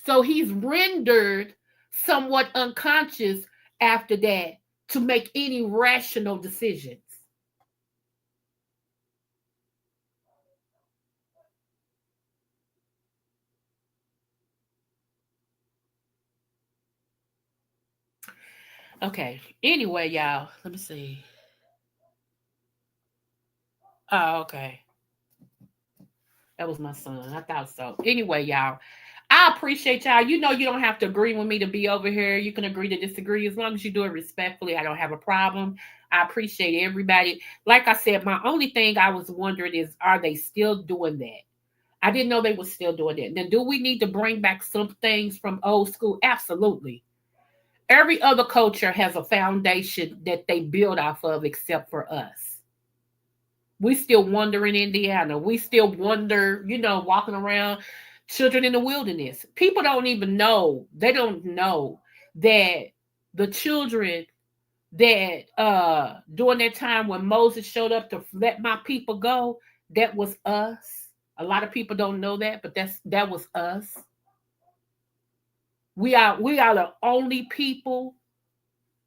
So he's rendered somewhat unconscious after that to make any rational decisions. Okay. Anyway, y'all, let me see. Oh, okay. That was my son. I thought so. Anyway, y'all, I appreciate y'all. You know, you don't have to agree with me to be over here. You can agree to disagree as long as you do it respectfully. I don't have a problem. I appreciate everybody. Like I said, my only thing I was wondering is, are they still doing that? I didn't know they were still doing that. Now, do we need to bring back some things from old school? Absolutely. Every other culture has a foundation that they build off of except for us. We still wander in Indiana. We still wander, walking around, children in the wilderness. People don't even know. They don't know that the children that during that time when Moses showed up to let my people go, that was us. A lot of people don't know that, but that was us. We are the only people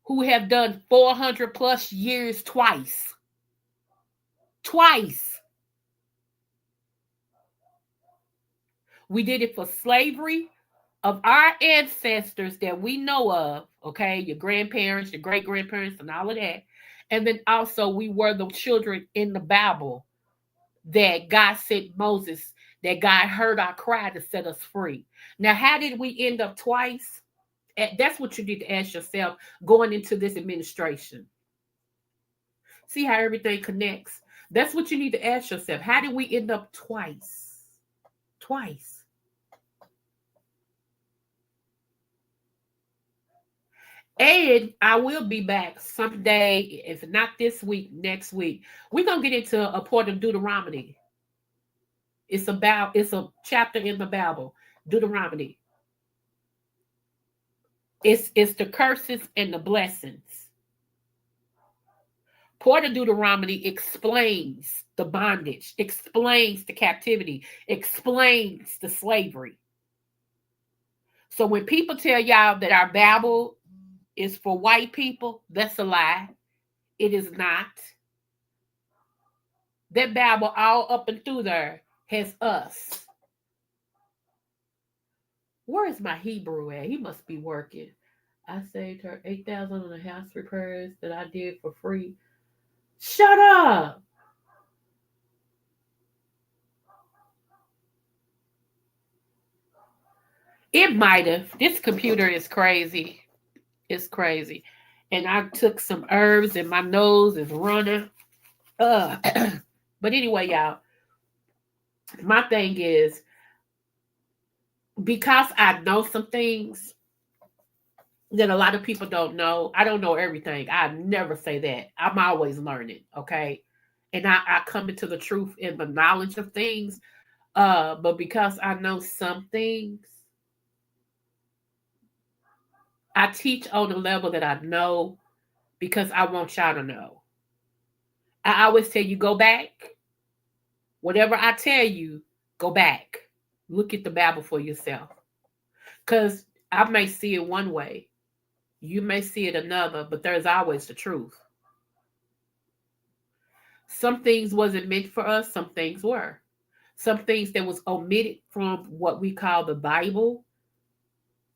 who have done 400 plus years twice. Twice. We did it for slavery of our ancestors that we know of, okay, your grandparents, your great grandparents, and all of that. And then also, we were the children in the Bible that God sent Moses, that God heard our cry to set us free. Now, how did we end up twice? That's what you need to ask yourself going into this administration. See how everything connects? That's what you need to ask yourself. How did we end up twice? Twice. And I will be back someday, if not this week, next week. We're going to get into a part of Deuteronomy. It's a chapter in the Bible, Deuteronomy. It's the curses and the blessings. Part of Deuteronomy explains the bondage, explains the captivity, explains the slavery. So when people tell y'all that our Bible is for white people, that's a lie. It is not. That Bible all up and through there has us. Where is my Hebrew at? He must be working. I saved her 8,000 on the house repairs that I did for free. Shut up. It might have. This computer is crazy. It's crazy. And I took some herbs and my nose is running. But anyway, y'all, my thing is, because I know some things that a lot of people don't know. I don't know everything. I never say that. I'm always learning, okay? And I come into the truth and the knowledge of things. But because I know some things, I teach on the level that I know because I want y'all to know. I always tell you, go back. Whatever I tell you, go back. Look at the Bible for yourself. Because I may see it one way. You may see it another, but there's always the truth. Some things wasn't meant for us, some things were. Some things that was omitted from what we call the Bible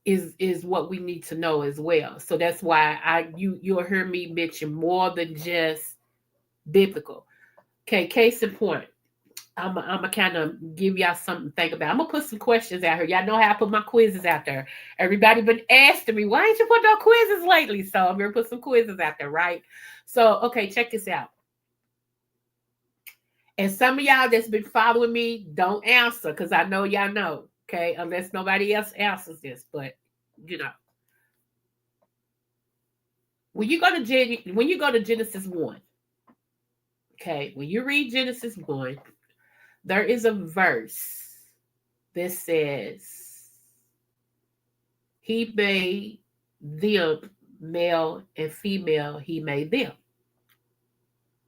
is what we need to know as well. So that's why you'll hear me mention more than just biblical. Okay, case in point. I'm gonna kind of give y'all something to think about. I'm gonna put some questions out here. Y'all know how I put my quizzes out there. Everybody been asking me, why ain't you put no quizzes lately? So I'm gonna put some quizzes out there, right? So okay, check this out. And some of y'all that's been following me, don't answer because I know y'all know, okay? Unless nobody else answers this, but when you go to Genesis 1, okay, when you read Genesis 1, there is a verse that says, he made them male and female, he made them.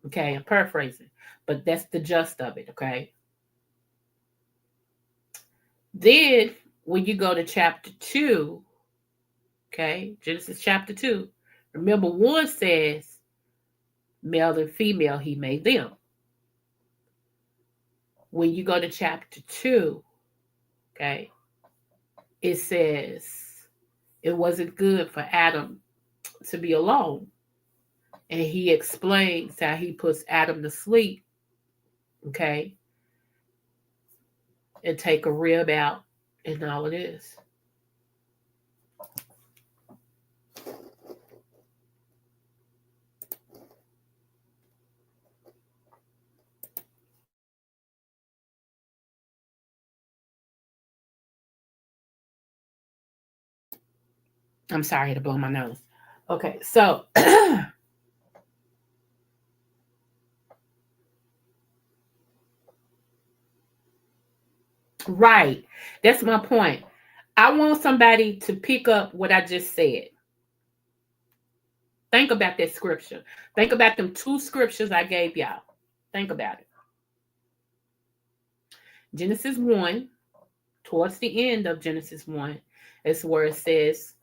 Okay, I'm paraphrasing, but that's the gist of it, okay? Then when you go to chapter 2, okay, Genesis chapter 2, remember 1 says, male and female, he made them. When you go to chapter 2, okay, it says, it wasn't good for Adam to be alone. And he explains how he puts Adam to sleep, okay? and take a rib out and all of this. I'm sorry, I had to blow my nose. Okay, so right, that's my point. I want somebody to pick up what I just said. Think about that scripture. Think about them two scriptures I gave y'all. Think about it. Genesis 1, towards the end of Genesis 1, is where it says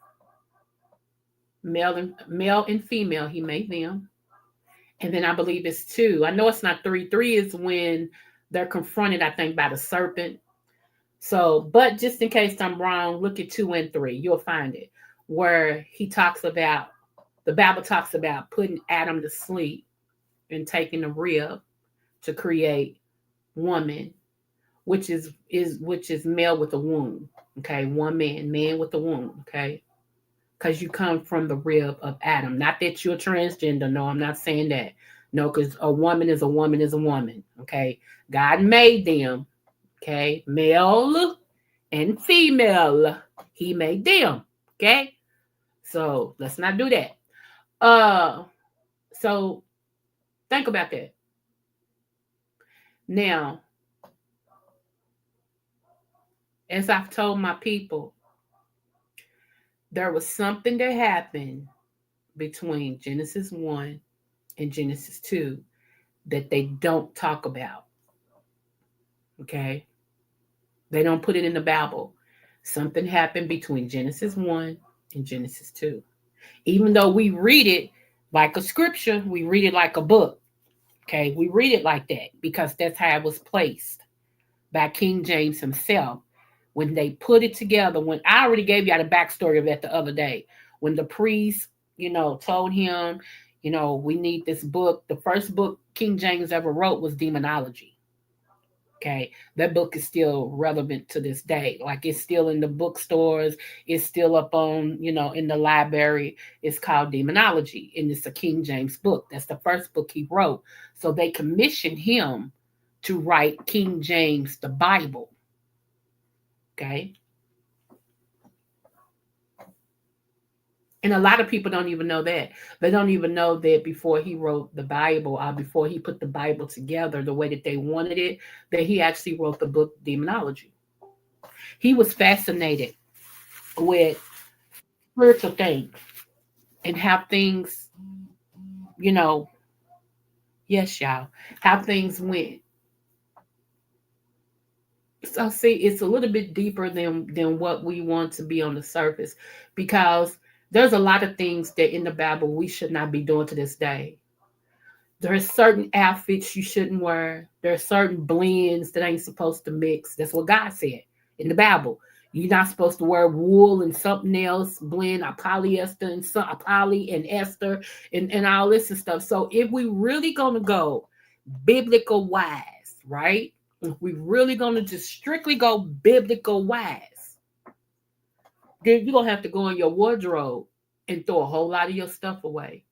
male and female, he made them. And then I believe it's 2. I know it's not 3. 3 is when they're confronted, I think, by the serpent. So, but just in case I'm wrong, look at 2 and 3. You'll find it where the Bible talks about putting Adam to sleep and taking a rib to create woman, which is male with a womb. Okay, one man with a womb. Okay, because you come from the rib of Adam. Not that you're transgender. No, I'm not saying that. No, because a woman is a woman is a woman. Okay, God made them. Okay, male and female. He made them. Okay, so let's not do that. Uh, so think about that. Now, as I've told my people, there was something that happened between Genesis 1 and Genesis 2 that they don't talk about. Okay? They don't put it in the Bible. Something happened between Genesis 1 and Genesis 2. Even though we read it like a scripture, we read it like a book. Okay? We read it like that because that's how it was placed by King James himself. When they put it together, when I already gave you the backstory of that the other day, when the priest, told him, we need this book. The first book King James ever wrote was Demonology. Okay, that book is still relevant to this day. Like it's still in the bookstores, it's still up on, in the library. It's called Demonology, and it's a King James book. That's the first book he wrote. So they commissioned him to write King James, the Bible. Okay. And a lot of people don't even know that. They don't even know that before he wrote the Bible or before he put the Bible together the way that they wanted it, that he actually wrote the book Demonology. He was fascinated with spiritual things and how things, you know, yes, y'all, how things went. So see, it's a little bit deeper than what we want to be on the surface because there's a lot of things that in the Bible we should not be doing to this day. There's certain outfits you shouldn't wear. There's certain blends that ain't supposed to mix. That's what God said in the Bible. You're not supposed to wear wool and something else, blend a polyester and some a poly and ester and all this and stuff. So if we really gonna go biblical wise, right? If we really gonna just strictly go biblical wise, then you're gonna have to go in your wardrobe and throw a whole lot of your stuff away.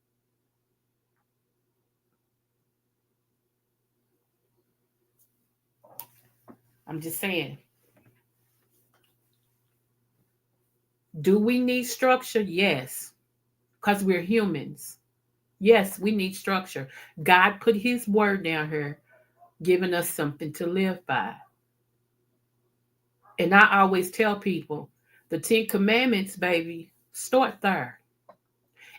I'm just saying. Do we need structure? Yes, because we're humans. Yes, we need structure. God put his word down here, giving us something to live by. And I always tell people the 10 Commandments, baby, start there.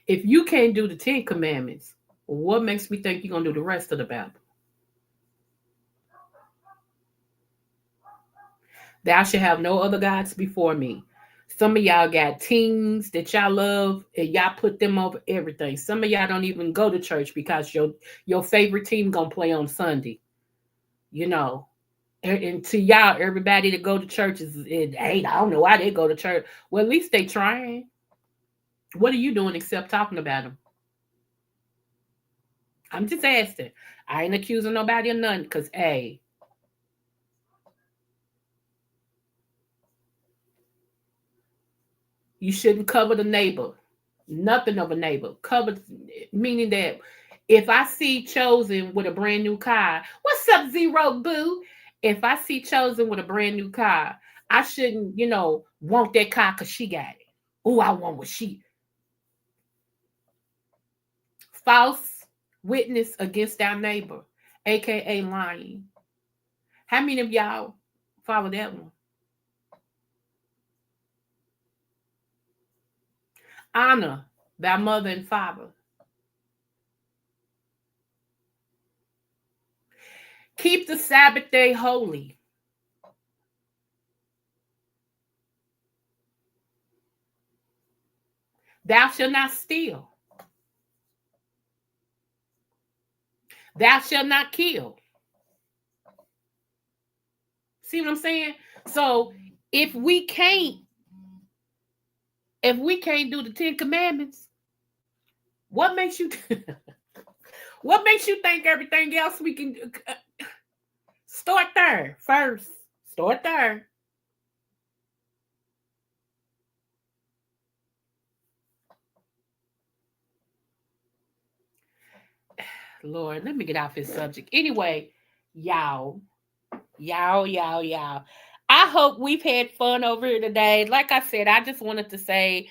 If you can't do the 10 Commandments, what makes me think you're going to do the rest of the Bible? Thou shalt have no other gods before me. Some of y'all got teams that y'all love and y'all put them over everything. Some of y'all don't even go to church because your favorite team gonna play on Sunday. You know. And to y'all, everybody that go to church hey, I don't know why they go to church. Well, at least they trying. What are you doing except talking about them? I'm just asking. I ain't accusing nobody of nothing because, hey, You shouldn't cover the neighbor. Nothing of a neighbor. Cover, meaning that if I see Chosen with a brand new car, what's up, Zero Boo? If I see Chosen with a brand new car, I shouldn't, want that car because she got it. Oh, I want what she. False witness against our neighbor, aka lying. How many of y'all follow that one? Honor thy mother and father. Keep the Sabbath day holy. Thou shalt not steal. Thou shalt not kill. See what I'm saying? So if we can't, do the Ten Commandments, what makes you what makes you think everything else we can start there first? Start there. Lord, let me get off this subject. Anyway, y'all. I hope we've had fun over here today. Like I said, I just wanted to say,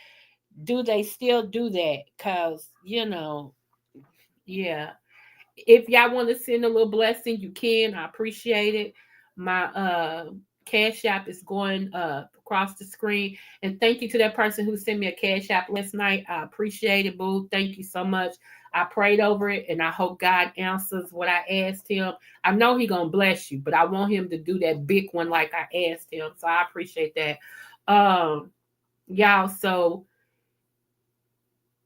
do they still do that? Because, yeah. If y'all want to send a little blessing, you can. I appreciate it. My cash app is going across the screen. And thank you to that person who sent me a cash app last night. I appreciate it, boo. Thank you so much. I prayed over it, and I hope God answers what I asked him. I know he gonna bless you, but I want him to do that big one like I asked him. So I appreciate that. Y'all, so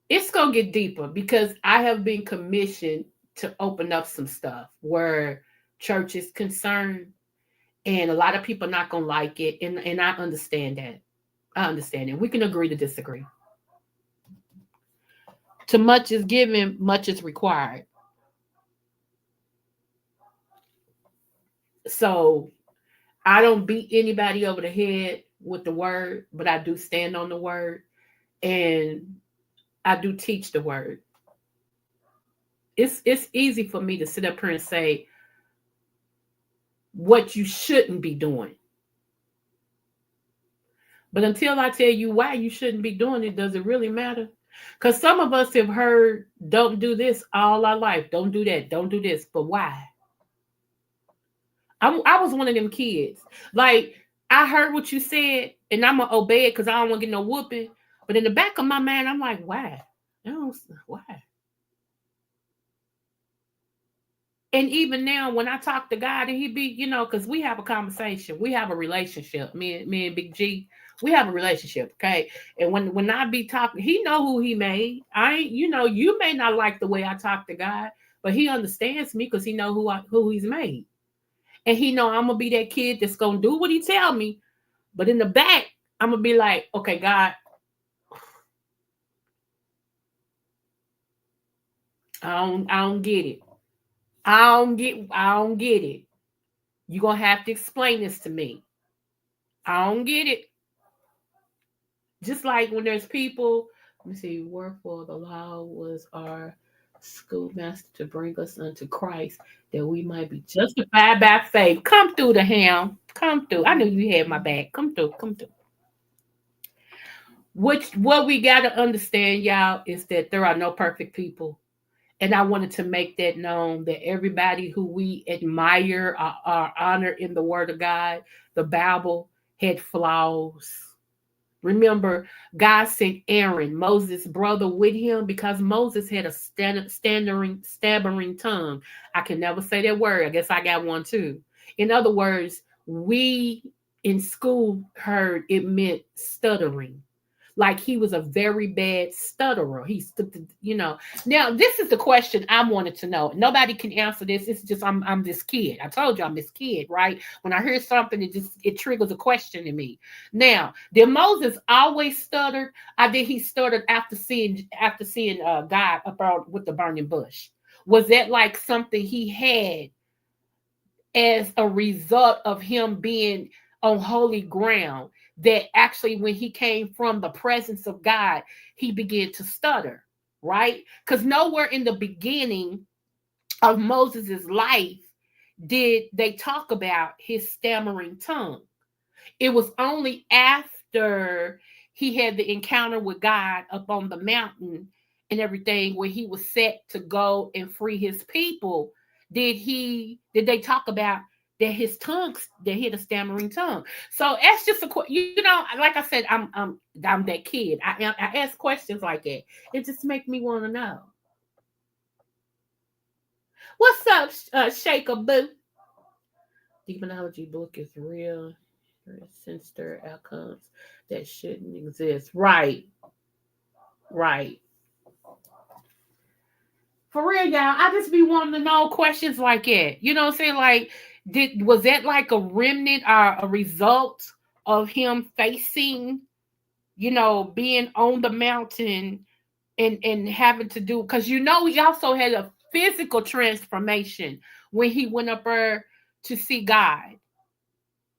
it's gonna get deeper because I have been commissioned to open up some stuff where church is concerned, and a lot of people are not gonna like it, and I understand that. I understand it. We can agree to disagree. Too much is given, much is required. So I don't beat anybody over the head with the word, but I do stand on the word, and I do teach the word. It's easy for me to sit up here and say what you shouldn't be doing. But until I tell you why you shouldn't be doing it, does it really matter? Because some of us have heard, don't do this all our life. Don't do that. Don't do this. But why? I was one of them kids. Like, I heard what you said, and I'm going to obey it because I don't want to get no whooping. But in the back of my mind, I'm like, why? No, why? And even now, when I talk to God, and he be, because we have a conversation, we have a relationship. Me and Big G, we have a relationship, okay. And when I be talking, he know who he made. I ain't, you may not like the way I talk to God, but he understands me because he know who he's made, and he know I'm gonna be that kid that's gonna do what he tell me, but in the back, I'm gonna be like, okay, God, I don't get it. I don't get it. You're gonna have to explain this to me. I don't get it. Just like when there's people, let me see, wherefore the law was our schoolmaster to bring us unto Christ, that we might be justified by faith. Come through the ham. Come through. I knew you had my back. Come through. Come through. What we gotta understand, y'all, is that there are no perfect people. And I wanted to make that known that everybody who we admire or honor in the Word of God, the Bible, had flaws. Remember, God sent Aaron, Moses' brother, with him because Moses had a stammering tongue. I can never say that word. I guess I got one too. In other words, we in school heard it meant stuttering. Like he was a very bad stutterer. Now this is the question I wanted to know. Nobody can answer this. It's just I'm this kid. I told you I'm this kid, right? When I hear something, it triggers a question in me. Now, did Moses always stuttered, or did he stuttered after seeing God about with the burning bush? Was that like something he had as a result of him being on holy ground? that actually when he came from the presence of God, he began to stutter, right? Because nowhere in the beginning of Moses' life did they talk about his stammering tongue. It was only after he had the encounter with God up on the mountain and everything, where he was set to go and free his people, did they talk about that his tongue, that he had a stammering tongue. So that's just like I said, I'm that kid. I ask questions like that. It just makes me want to know. What's up, Shaker Boo? Demonology book is real, sinister outcomes that shouldn't exist. Right, right. For real, y'all. I just be wanting to know questions like that. You know what I'm saying? Like, was that like a remnant or a result of him facing, being on the mountain and having to do, because he also had a physical transformation when he went up there to see God.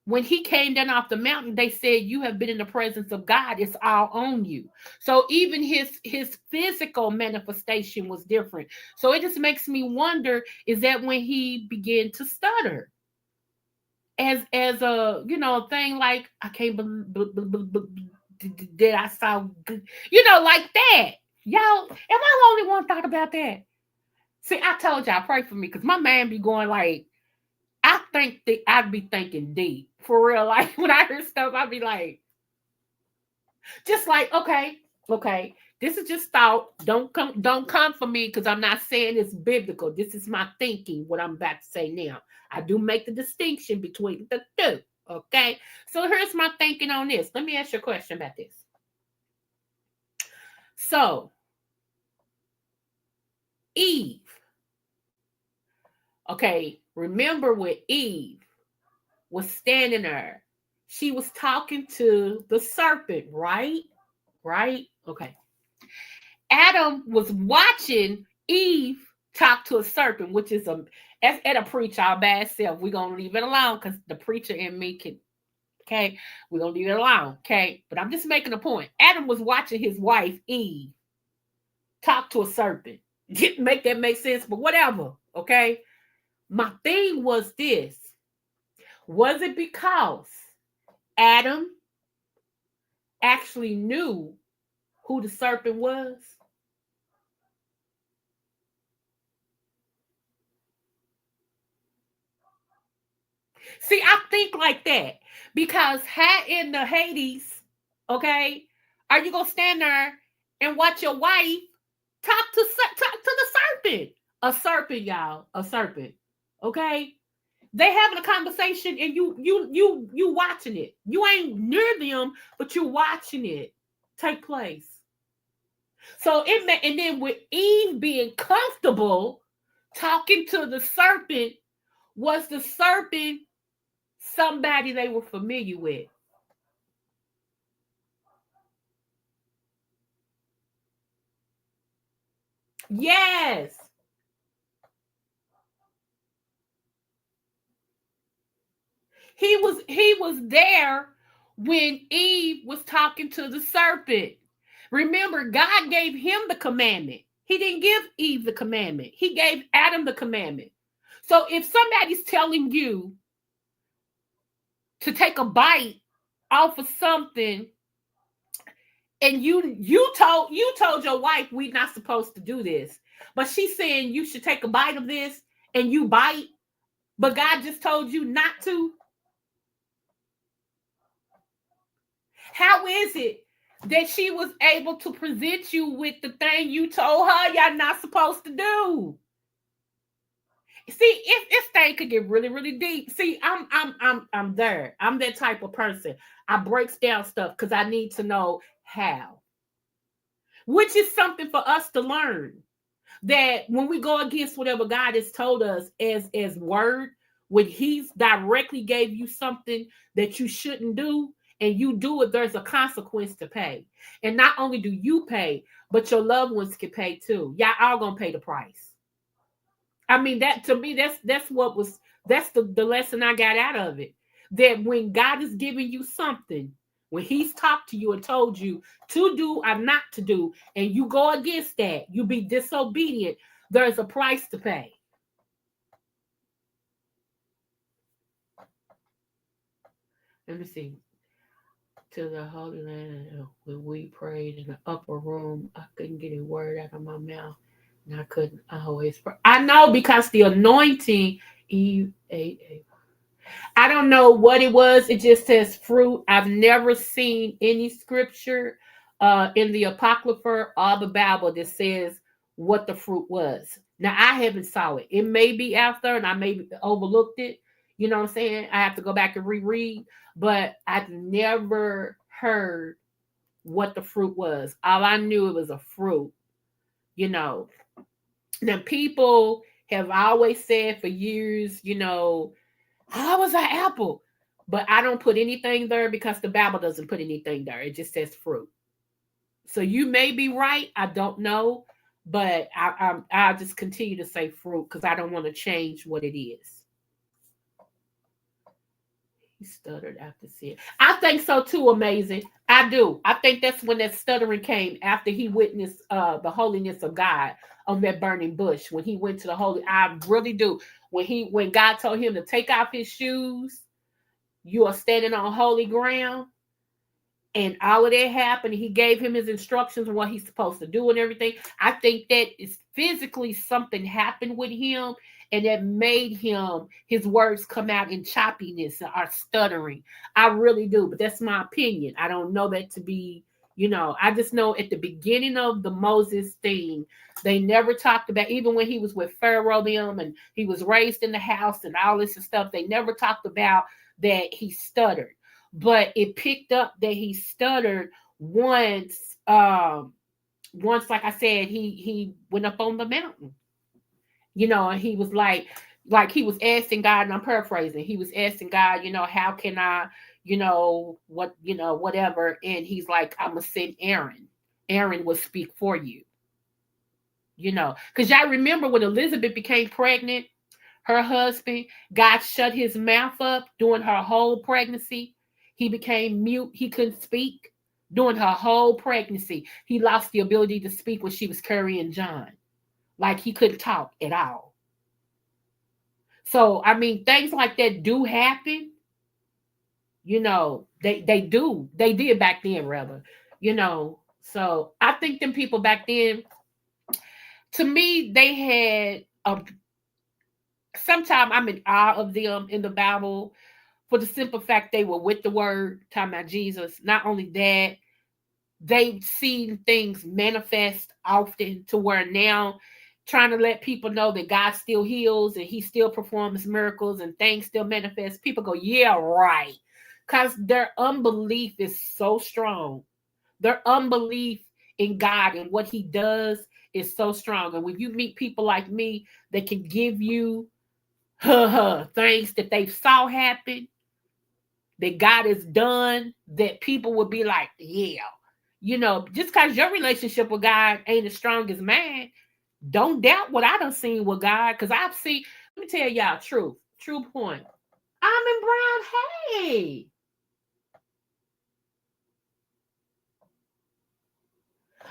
When he came down off the mountain, they said, you have been in the presence of God. It's all on you. So even his physical manifestation was different. So it just makes me wonder, is that when he began to stutter? As a, thing like, I can't believe that I saw, like that. Y'all, am I the only one thought about that? See, I told y'all, pray for me, because my man be going like, I think that I'd be thinking deep for real. Like when I hear stuff, I'd be like, just like, okay, this is just thought. Don't come for me, because I'm not saying it's biblical. This is my thinking, what I'm about to say now. I do make the distinction between the two. Okay. So here's my thinking on this. Let me ask you a question about this. So Eve. Okay, remember when Eve was standing there, she was talking to the serpent, right? Right? Okay. Adam was watching Eve talk to a serpent, which is at a preacher, our bad self. We're gonna leave it alone because the preacher and me can, okay, we're gonna leave it alone, okay. But I'm just making a point. Adam was watching his wife Eve talk to a serpent. Didn't make that make sense, but whatever, okay. My thing was this. Was it because Adam actually knew who the serpent was? See, I think like that because in the Hades, okay, are you gonna stand there and watch your wife talk to the serpent? A serpent, y'all, a serpent. Okay, they having a conversation and you watching it. You ain't near them, but you're watching it take place. So and then with Eve being comfortable talking to the serpent, was the serpent somebody they were familiar with? Yes. He was there when Eve was talking to the serpent. Remember, God gave him the commandment. He didn't give Eve the commandment. He gave Adam the commandment. So if somebody's telling you to take a bite off of something, and you told your wife we're not supposed to do this, but she's saying you should take a bite of this and you bite, but God just told you not to. How is it that she was able to present you with the thing you told her y'all not supposed to do? See, if this thing could get really, really deep. See, I'm there. I'm that type of person. I breaks down stuff because I need to know how. Which is something for us to learn. That when we go against whatever God has told us as word, when He's directly gave you something that you shouldn't do, and you do it, there's a consequence to pay. And not only do you pay, but your loved ones can pay too. Y'all all gonna pay the price. I mean, that to me, that's the lesson I got out of it. That when God is giving you something, When he's talked to you and told you to do or not to do, and you go against that, you be disobedient, there's a price to pay. Let me see. To the Holy Land, when we prayed in the upper room, I couldn't get a word out of my mouth. And I couldn't always pray. I know because the anointing, I don't know what it was. It just says fruit. I've never seen any scripture in the Apocrypha or the Bible that says what the fruit was. Now, I haven't saw it. It may be out there and I may overlooked it. You know what I'm saying? I have to go back and reread. But I've never heard what the fruit was. All I knew it was a fruit. You know. Now, people have always said for years, how was an apple? But I don't put anything there because the Bible doesn't put anything there. It just says fruit. So you may be right. I don't know, but I'll just continue to say fruit because I don't want to change what it is. He stuttered after seeing. I think so too. Amazing. I do. I think that's when that stuttering came after he witnessed the holiness of God on that burning bush. When he went to the holy, I really do. When God told him to take off his shoes, you are standing on holy ground, and all of that happened. He gave him his instructions on what he's supposed to do and everything. I think that is physically something happened with him, and that made his words come out in choppiness or stuttering. I really do, but that's my opinion. I don't know that to be, I just know at the beginning of the Moses thing, they never talked about, even when he was with Pharaoh them and he was raised in the house and all this stuff, they never talked about that he stuttered. But it picked up that he stuttered once. Once, like I said, he went up on the mountain. And he was like he was asking God, and I'm paraphrasing. He was asking God, how can I, whatever. And he's like, I'm gonna send Aaron. Aaron will speak for you. Because y'all remember when Elizabeth became pregnant, her husband, God shut his mouth up during her whole pregnancy. He became mute. He couldn't speak during her whole pregnancy. He lost the ability to speak when she was carrying John. Like he couldn't talk at all. So, I mean, things like that do happen. They do. They did back then, rather. So I think them people back then, to me, they had sometimes I'm in awe of them in the Bible for the simple fact they were with the word, talking about Jesus. Not only that, they've seen things manifest often to where now trying to let people know that God still heals and he still performs miracles and things still manifest. People go, yeah, right. Because their unbelief is so strong. Their unbelief in God and what he does is so strong. And when you meet people like me that can give you things that they saw happen, that God has done, that people will be like, yeah. Just because your relationship with God ain't as strong as mine, don't doubt what I done seen with God. Because I've seen, let me tell y'all true point. I'm in Brown. Hey.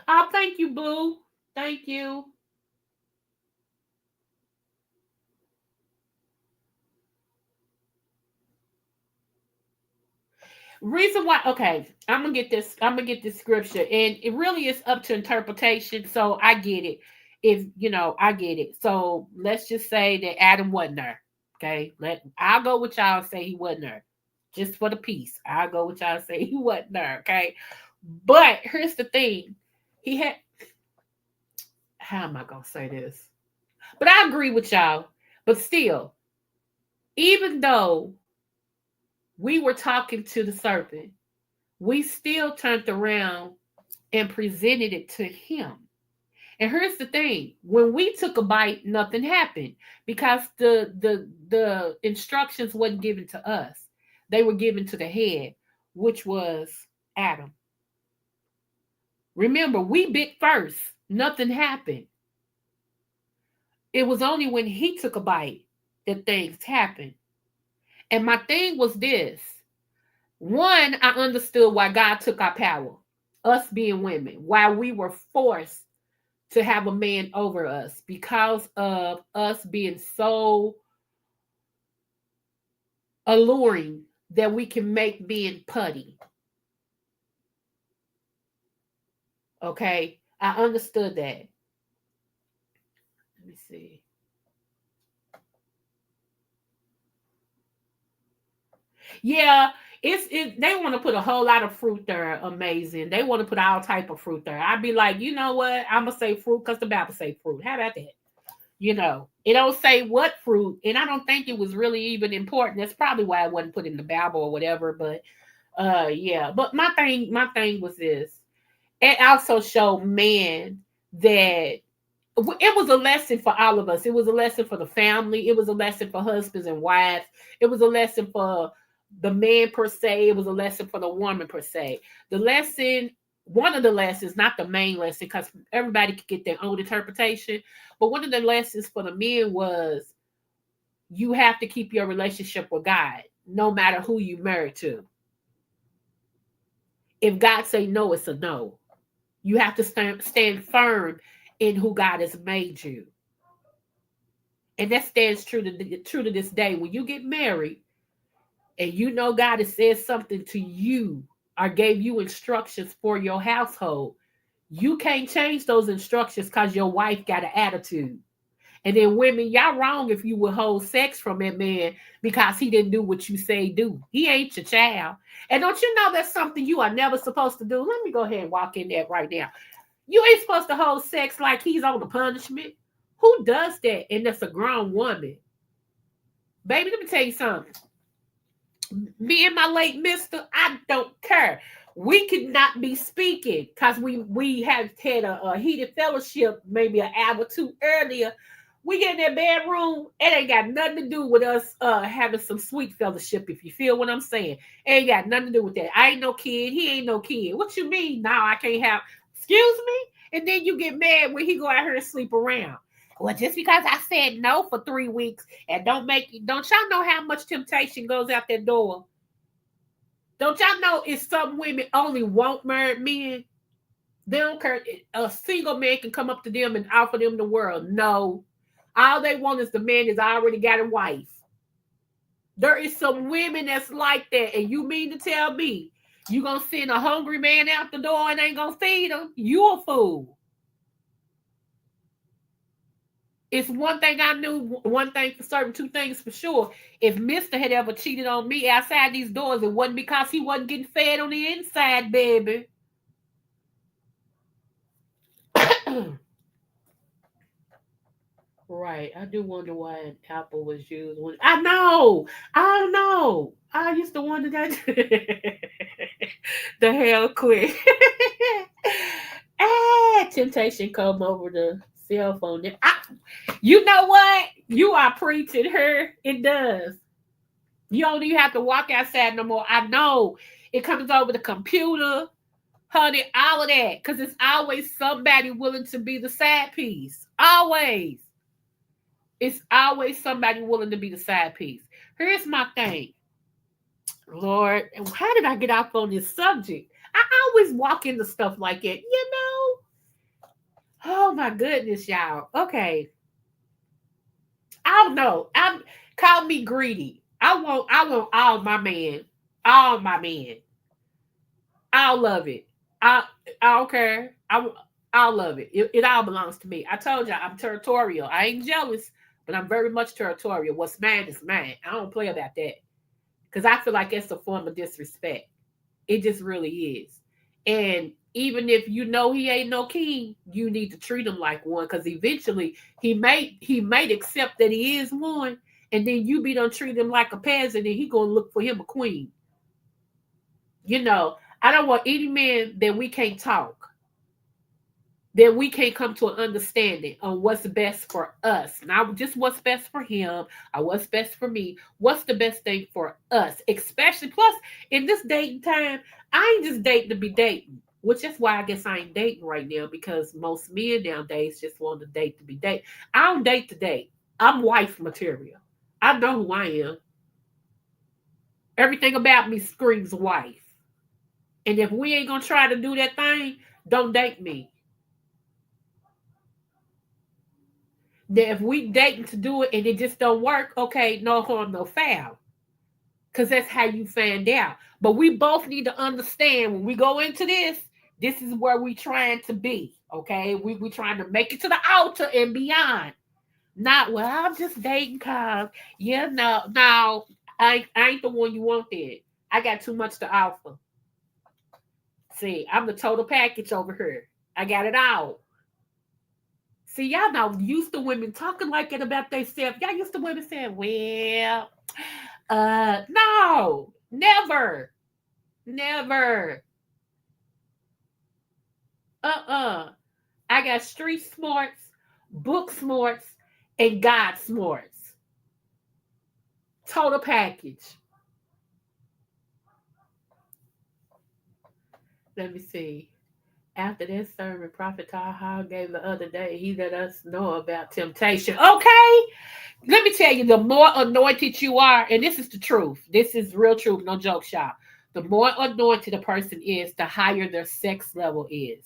Oh, thank you, Boo. Thank you. Reason why, okay, I'm gonna get this scripture, and it really is up to interpretation. So I get it. If I get it. So let's just say that Adam wasn't there. Okay, I'll go with y'all and say he wasn't there. Just for the peace. I'll go with y'all and say he wasn't there. Okay. But here's the thing. He had, how am I gonna say this? But I agree with y'all. But still, even though we were talking to the serpent, we still turned around and presented it to him. And here's the thing: when we took a bite, nothing happened because the instructions wasn't given to us; they were given to the head, which was Adam. Remember, we bit first; nothing happened. It was only when he took a bite that things happened. And my thing was this: One, I understood why God took our power, us being women, why we were forced to have a man over us because of us being so alluring that we can make men putty. Okay, I understood that. Let me see. Yeah, they want to put a whole lot of fruit there. Amazing. They want to put all type of fruit there. I'd be like, you know what? I'm gonna say fruit because the Bible say fruit. How about that? It don't say what fruit, and I don't think it was really even important. That's probably why it wasn't put in the Bible or whatever. But yeah. But my thing was this. It also showed men that it was a lesson for all of us. It was a lesson for the family. It was a lesson for husbands and wives. It was a lesson for the man per se. It was a lesson for the woman per se. The lesson, one of the lessons, not the main lesson, because everybody could get their own interpretation. But one of the lessons for the men was you have to keep your relationship with God, no matter who you married to. If God say no, it's a no. You have to stand firm in who God has made you. And that stands true to this day. When you get married and you know God has said something to you or gave you instructions for your household, you can't change those instructions because your wife got an attitude. And then women, y'all wrong if you withhold sex from that man because he didn't do what you say do. He ain't your child. And don't you know that's something you are never supposed to do? Let me go ahead and walk in that right now. You ain't supposed to hold sex like he's on the punishment. Who does that? And that's a grown woman. Baby, let me tell you something. Me and my late mister, I don't care. We could not be speaking because we have had a heated fellowship maybe an hour or two earlier. We get in that bedroom, it ain't got nothing to do with us having some sweet fellowship, if you feel what I'm saying. It ain't got nothing to do with that. I ain't no kid, he ain't no kid. What you mean? Now I can't have, excuse me? And then you get mad when he go out here and sleep around. Well, just because I said no for 3 weeks and don't y'all know how much temptation goes out that door? Don't y'all know it's some women only want married men? They don't care. A single man can come up to them and offer them the world. No. All they want is the man that's already got a wife. There is some women that's like that. And you mean to tell me you gonna send a hungry man out the door and ain't gonna feed him? You a fool. It's one thing I knew, one thing for certain, two things for sure. If Mister had ever cheated on me outside these doors, it wasn't because he wasn't getting fed on the inside, baby. Right. I do wonder why an apple was used. I know. I don't know. I used to wonder that. The hell quick. Temptation come over the cell phone. You know what? You are preaching her. It does. You don't even have to walk outside no more. I know. It comes over the computer, honey, all of that. Because it's always somebody willing to be the side piece. Always. It's always somebody willing to be the side piece. Here's my thing. Lord, how did I get off on this subject? I always walk into stuff like that, you know? Oh my goodness, y'all. Okay. I don't know. Call me greedy. I want all my men. I'll love it. I don't care. I'll love it. It all belongs to me. I told you I'm territorial. I ain't jealous, but I'm very much territorial. What's mine is mine. I don't play about that because I feel like it's a form of disrespect. It just really is. And even if you know he ain't no king, you need to treat him like one because eventually he might accept that he is one, and then you be done treat him like a peasant, and he gonna look for him a queen. I don't want any man that we can't talk, that we can't come to an understanding on what's best for us. Not just what's best for him or what's best for me. What's the best thing for us? Especially, plus, in this dating time, I ain't just dating to be dating. Which is why I guess I ain't dating right now because most men nowadays just want to date to be dating. I don't date to date. I'm wife material. I know who I am. Everything about me screams wife. And if we ain't gonna try to do that thing, don't date me. That if we dating to do it and it just don't work, okay, no harm, no foul. Because that's how you find out. But we both need to understand when we go into this is where we trying to be. Okay. We trying to make it to the altar and beyond. Not, well, I'm just dating cause yeah, no, I ain't the one you want there. I got too much to offer. See, I'm the total package over here. I got it all. See, y'all not used to women talking like it about themselves. Y'all used to women saying, well, no, never, never. Uh-uh. I got street smarts, book smarts, and God smarts. Total package. Let me see. After that sermon, Prophet Taha gave the other day, he let us know about temptation. Okay. Let me tell you, the more anointed you are, and this is the truth. This is real truth, no joke shop. The more anointed a person is, the higher their sex level is,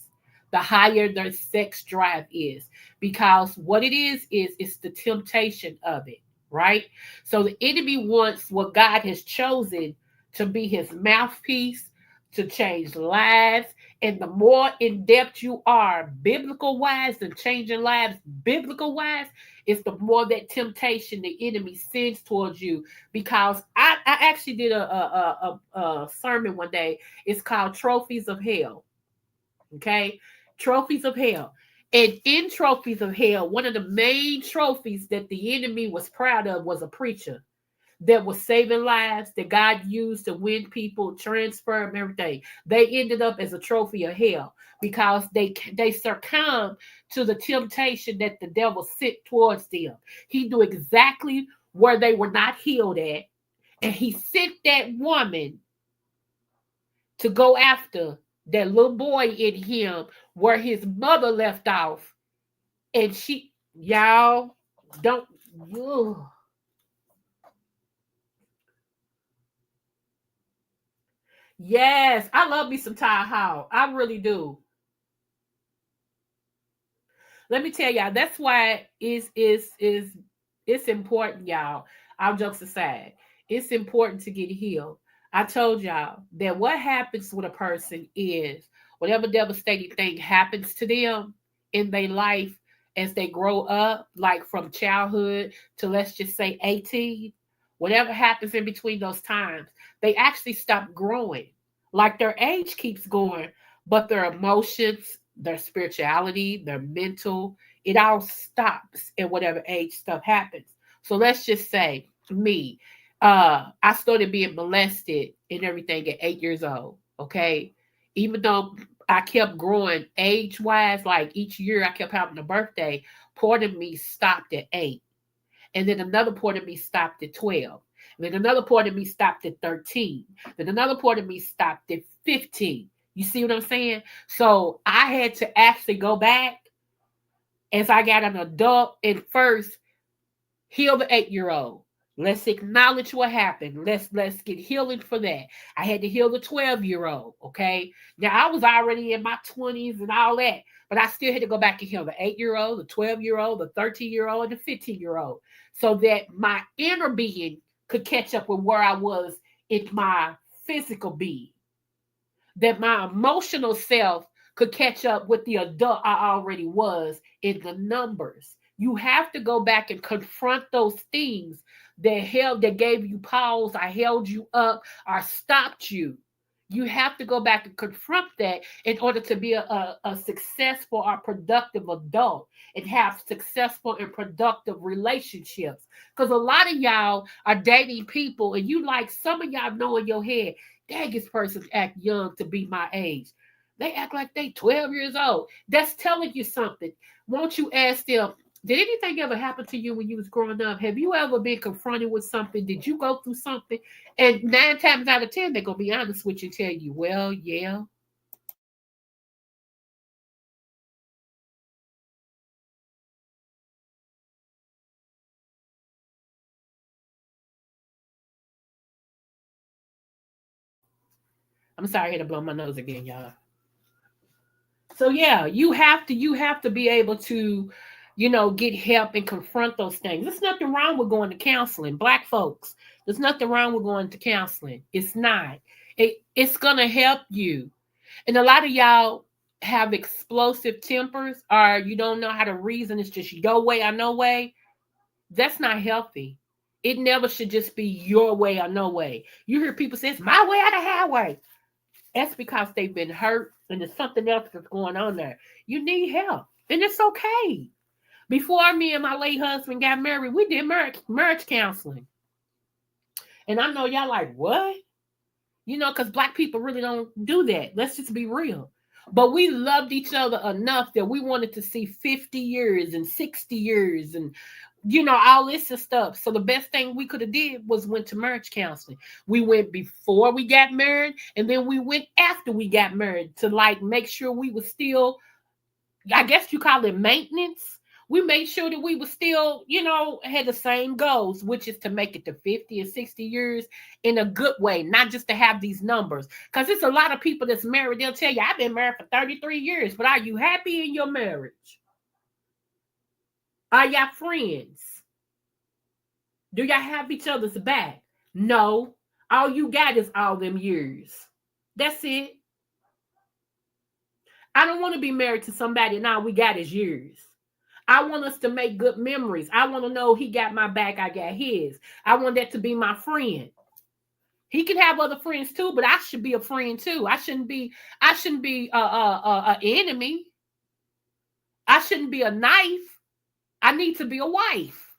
the higher their sex drive is. Because what it is it's the temptation of it, right? So the enemy wants what God has chosen to be his mouthpiece to change lives. And the more in depth you are, biblical wise, and changing lives, biblical wise, it's the more that temptation the enemy sends towards you. Because I actually did a sermon one day. It's called Trophies of Hell. Okay? Trophies of Hell. And in Trophies of Hell, one of the main trophies that the enemy was proud of was a preacher that was saving lives that God used to win people, transfer them, everything. They ended up as a trophy of hell because they succumbed to the temptation that the devil sent towards them. He knew exactly where they were not healed at, and he sent that woman to go after that little boy in him where his mother left off. And y'all, don't, ugh. Yes, I love me some Ty Hall. I really do. Let me tell y'all, that's why it's important, y'all. Our jokes aside, it's important to get healed. I told y'all that what happens with a person is whatever devastating thing happens to them in their life as they grow up, like from childhood to let's just say 18, whatever happens in between those times, they actually stop growing. Like their age keeps going, but their emotions, their spirituality, their mental, it all stops at whatever age stuff happens. So let's just say me, I started being molested and everything at 8 years old. Okay. Even though I kept growing age wise, like each year I kept having a birthday, part of me stopped at 8. And then another part of me stopped at 12. And then another part of me stopped at 13. Then another part of me stopped at 15. You see what I'm saying? So I had to actually go back as I got an adult and first heal the 8-year-old. Let's acknowledge what happened. Let's get healing for that. I had to heal the 12-year-old. Okay. Now I was already in my 20s and all that, but I still had to go back and heal the 8-year-old, the 12-year-old, the 13-year-old, and the 15-year-old, so that my inner being could catch up with where I was in my physical being, that my emotional self could catch up with the adult I already was in the numbers. You have to go back and confront those things that gave you pause, I held you up, or stopped you. You have to go back and confront that in order to be a successful or productive adult and have successful and productive relationships. Because a lot of y'all are dating people and you like some of y'all know in your head, dang, this person act young to be my age. They act like they 12 years old. That's telling you something. Won't you ask them, did anything ever happen to you when you was growing up? Have you ever been confronted with something? Did you go through something? And 9 times out of 10, they're going to be honest with you, tell you, well, yeah. I'm sorry, I had to blow my nose again, y'all. So yeah, you have to be able to, get help and confront those things. There's nothing wrong with going to counseling. Black folks, there's nothing wrong with going to counseling. It's not. It's gonna help you. And a lot of y'all have explosive tempers, or you don't know how to reason. It's just your way or no way. That's not healthy. It never should just be your way or no way. You hear people say it's my way or the highway. That's because they've been hurt and there's something else that's going on there. You need help, and it's okay. Before me and my late husband got married, we did marriage counseling. And I know y'all like, what? Because black people really don't do that. Let's just be real. But we loved each other enough that we wanted to see 50 years and 60 years and all this and stuff. So the best thing we could have did was went to marriage counseling. We went before we got married, and then we went after we got married to like make sure we were still, I guess you call it maintenance. We made sure that we were still, had the same goals, which is to make it to 50 or 60 years in a good way, not just to have these numbers. Because it's a lot of people that's married. They'll tell you, I've been married for 33 years, but are you happy in your marriage? Are y'all friends? Do y'all have each other's back? No. All you got is all them years. That's it. I don't want to be married to somebody and all we got is years. I want us to make good memories. I want to know he got my back, I got his. I want that to be my friend. He can have other friends too, but I should be a friend too. I shouldn't be a enemy. I shouldn't be a knife. I need to be a wife.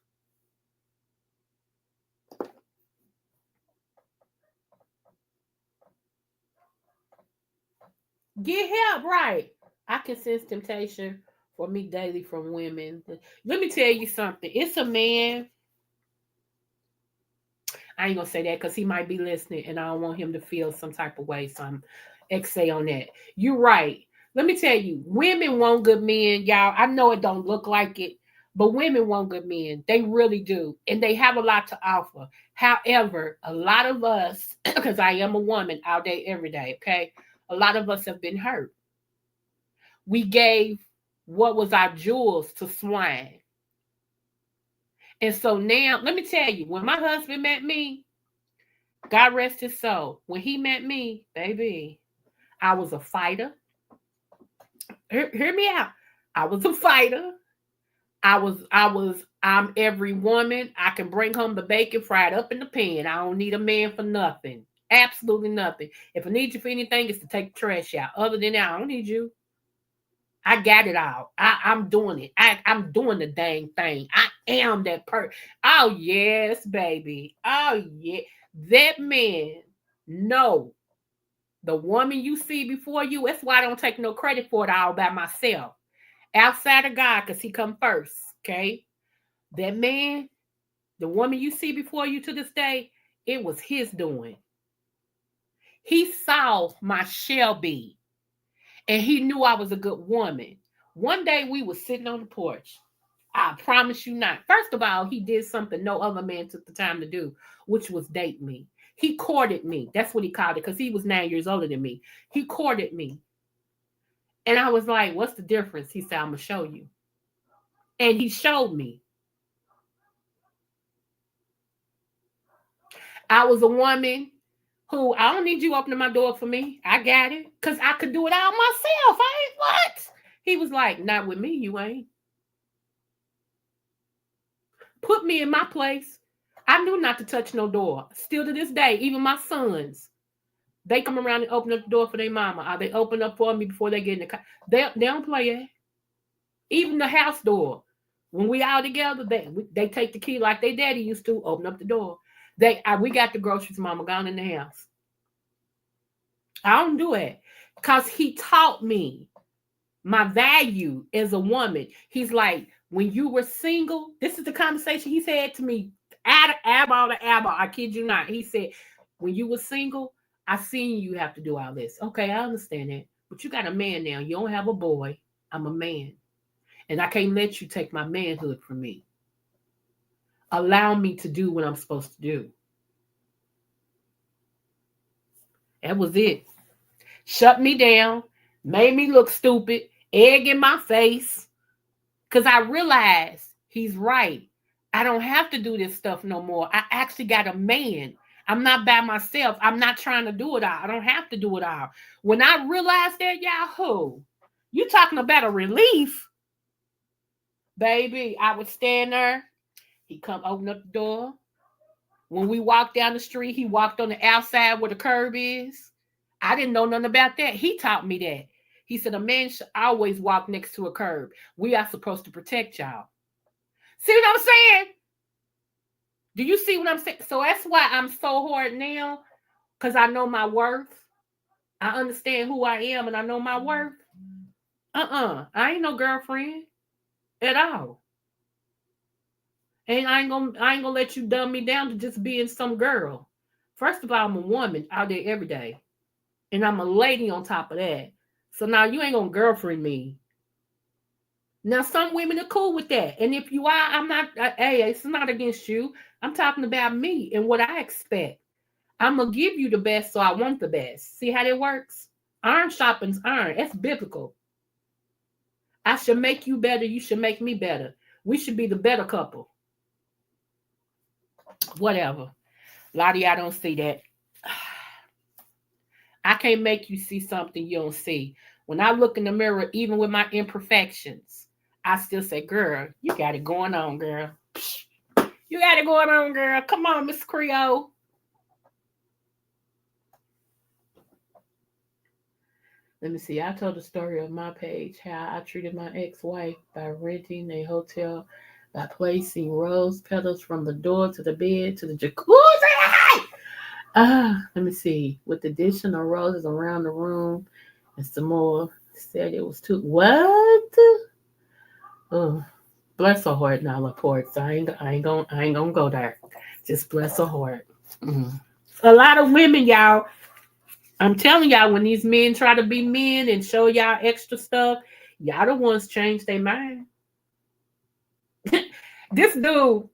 Get help, right? I can sense temptation for me daily from women. Let me tell you something. It's a man. I ain't gonna say that because he might be listening, and I don't want him to feel some type of way. So I'm XA on that. You're right. Let me tell you, women want good men, y'all. I know it don't look like it, but women want good men. They really do, and they have a lot to offer. However, a lot of us, because I am a woman all day, every day. Okay, a lot of us have been hurt. We gave what was our jewels to swine. And so now, let me tell you, when my husband met me, God rest his soul, when he met me, baby, I was a fighter. Hear me out. I was a fighter. I'm every woman. I can bring home the bacon fried up in the pan. I don't need a man for nothing. Absolutely nothing. If I need you for anything, it's to take the trash out. Other than that, I don't need you. I got it all. I'm doing it. I'm doing the dang thing. I am that person. Oh, yes, baby. Oh, yeah. That man, no. The woman you see before you, that's why I don't take no credit for it all by myself. Outside of God, because he come first, okay? That man, the woman you see before you to this day, it was his doing. He saw my Shelby, and he knew I was a good woman. One day we were sitting on the porch. I promise you not. First of all, he did something no other man took the time to do, which was date me. He courted me. That's what he called it, because he was 9 years older than me. He courted me. And I was like, what's the difference? He said, I'm going to show you. And he showed me. I was a woman who, I don't need you opening my door for me. I got it. Because I could do it all myself. I ain't what? He was like, not with me, you ain't. Put me in my place. I knew not to touch no door. Still to this day, even my sons, they come around and open up the door for their mama. Or they open up for me before they get in the car. They don't play it. Even the house door. When we all together, they take the key like they daddy used to, open up the door. We got the groceries, mama, gone in the house. I don't do it. Because he taught me my value as a woman. He's like, when you were single, this is the conversation he said to me, eyeball to eyeball, I kid you not. He said, when you were single, I seen you have to do all this. Okay, I understand that. But you got a man now. You don't have a boy. I'm a man. And I can't let you take my manhood from me. Allow me to do what I'm supposed to do. That was it. shut me down, made me look stupid, egg in my face. Because I realized he's right. I don't have to do this stuff no more. I actually got a man. I'm not by myself. I'm not trying to do it all. I don't have to do it all. When I realized that, Yahoo, you talking about a relief, baby. I would stand there. He come open up the door. When we walked down the street, he walked on the outside where the curb is. I didn't know nothing about that. He taught me that. He said a man should always walk next to a curb. We are supposed to protect y'all. See what I'm saying? Do you see what I'm saying? So that's why I'm so hard now, because I know my worth. I understand who I am and I know my worth. I ain't no girlfriend at all. And I ain't gonna let you dumb me down to just being some girl. First of all, I'm a woman out there every day. And I'm a lady on top of that. So now you ain't gonna girlfriend me. Now some women are cool with that. And if you are, I'm not, hey, it's not against you. I'm talking about me and what I expect. I'm gonna give you the best, so I want the best. See how that works? Iron sharpens iron. That's biblical. I should make you better. You should make me better. We should be the better couple. Whatever. A lot of y'all don't see that. I can't make you see something you don't see. When I look in the mirror, even with my imperfections, I still say, girl, you got it going on, girl. You got it going on, girl. Come on, Miss Creole. Let me see. I told the story of my page, how I treated my ex-wife by renting a hotel, by placing rose petals from the door to the bed to the jacuzzi. Let me see. With the additional roses around the room and some more. Said it was too. What? Oh, bless her heart, now Laporte. So I ain't gonna go there. Just bless her heart. A lot of women, y'all. I'm telling y'all, when these men try to be men and show y'all extra stuff, y'all the ones change their mind. This dude,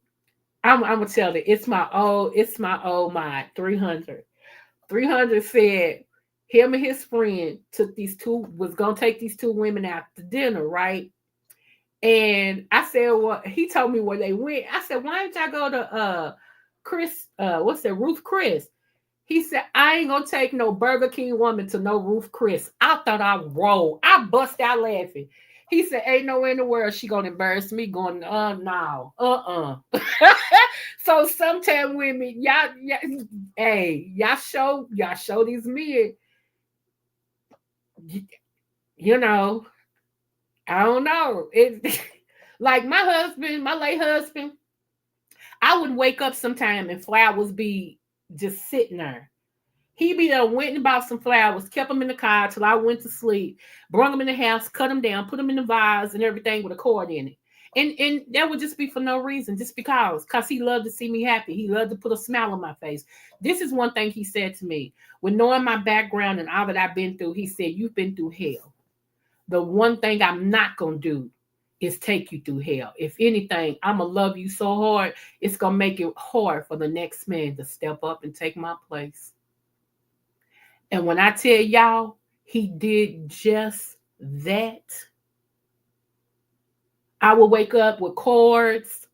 I'm gonna tell you, it's my old mind, 300. 300 said him and his friend was gonna take these two women out to dinner, right? And I said, well, he told me where they went. I said, why didn't y'all go to Chris, what's that, Ruth Chris? He said, I ain't gonna take no Burger King woman to no Ruth Chris. I thought I rolled. I bust out laughing. He said, ain't nowhere in the world she gonna embarrass me. Going, no. So sometimes women, y'all show these men, you know, I don't know. It like my late husband, I would wake up sometime and flowers be just sitting there. He be there, went and bought some flowers, kept them in the car till I went to sleep, brought them in the house, cut them down, put them in the vase and everything with a cord in it. And that would just be for no reason, just because he loved to see me happy. He loved to put a smile on my face. This is one thing he said to me. With knowing my background and all that I've been through, he said, you've been through hell. The one thing I'm not going to do is take you through hell. If anything, I'm going to love you so hard, it's going to make it hard for the next man to step up and take my place. And when I tell y'all, he did just that. I would wake up with cords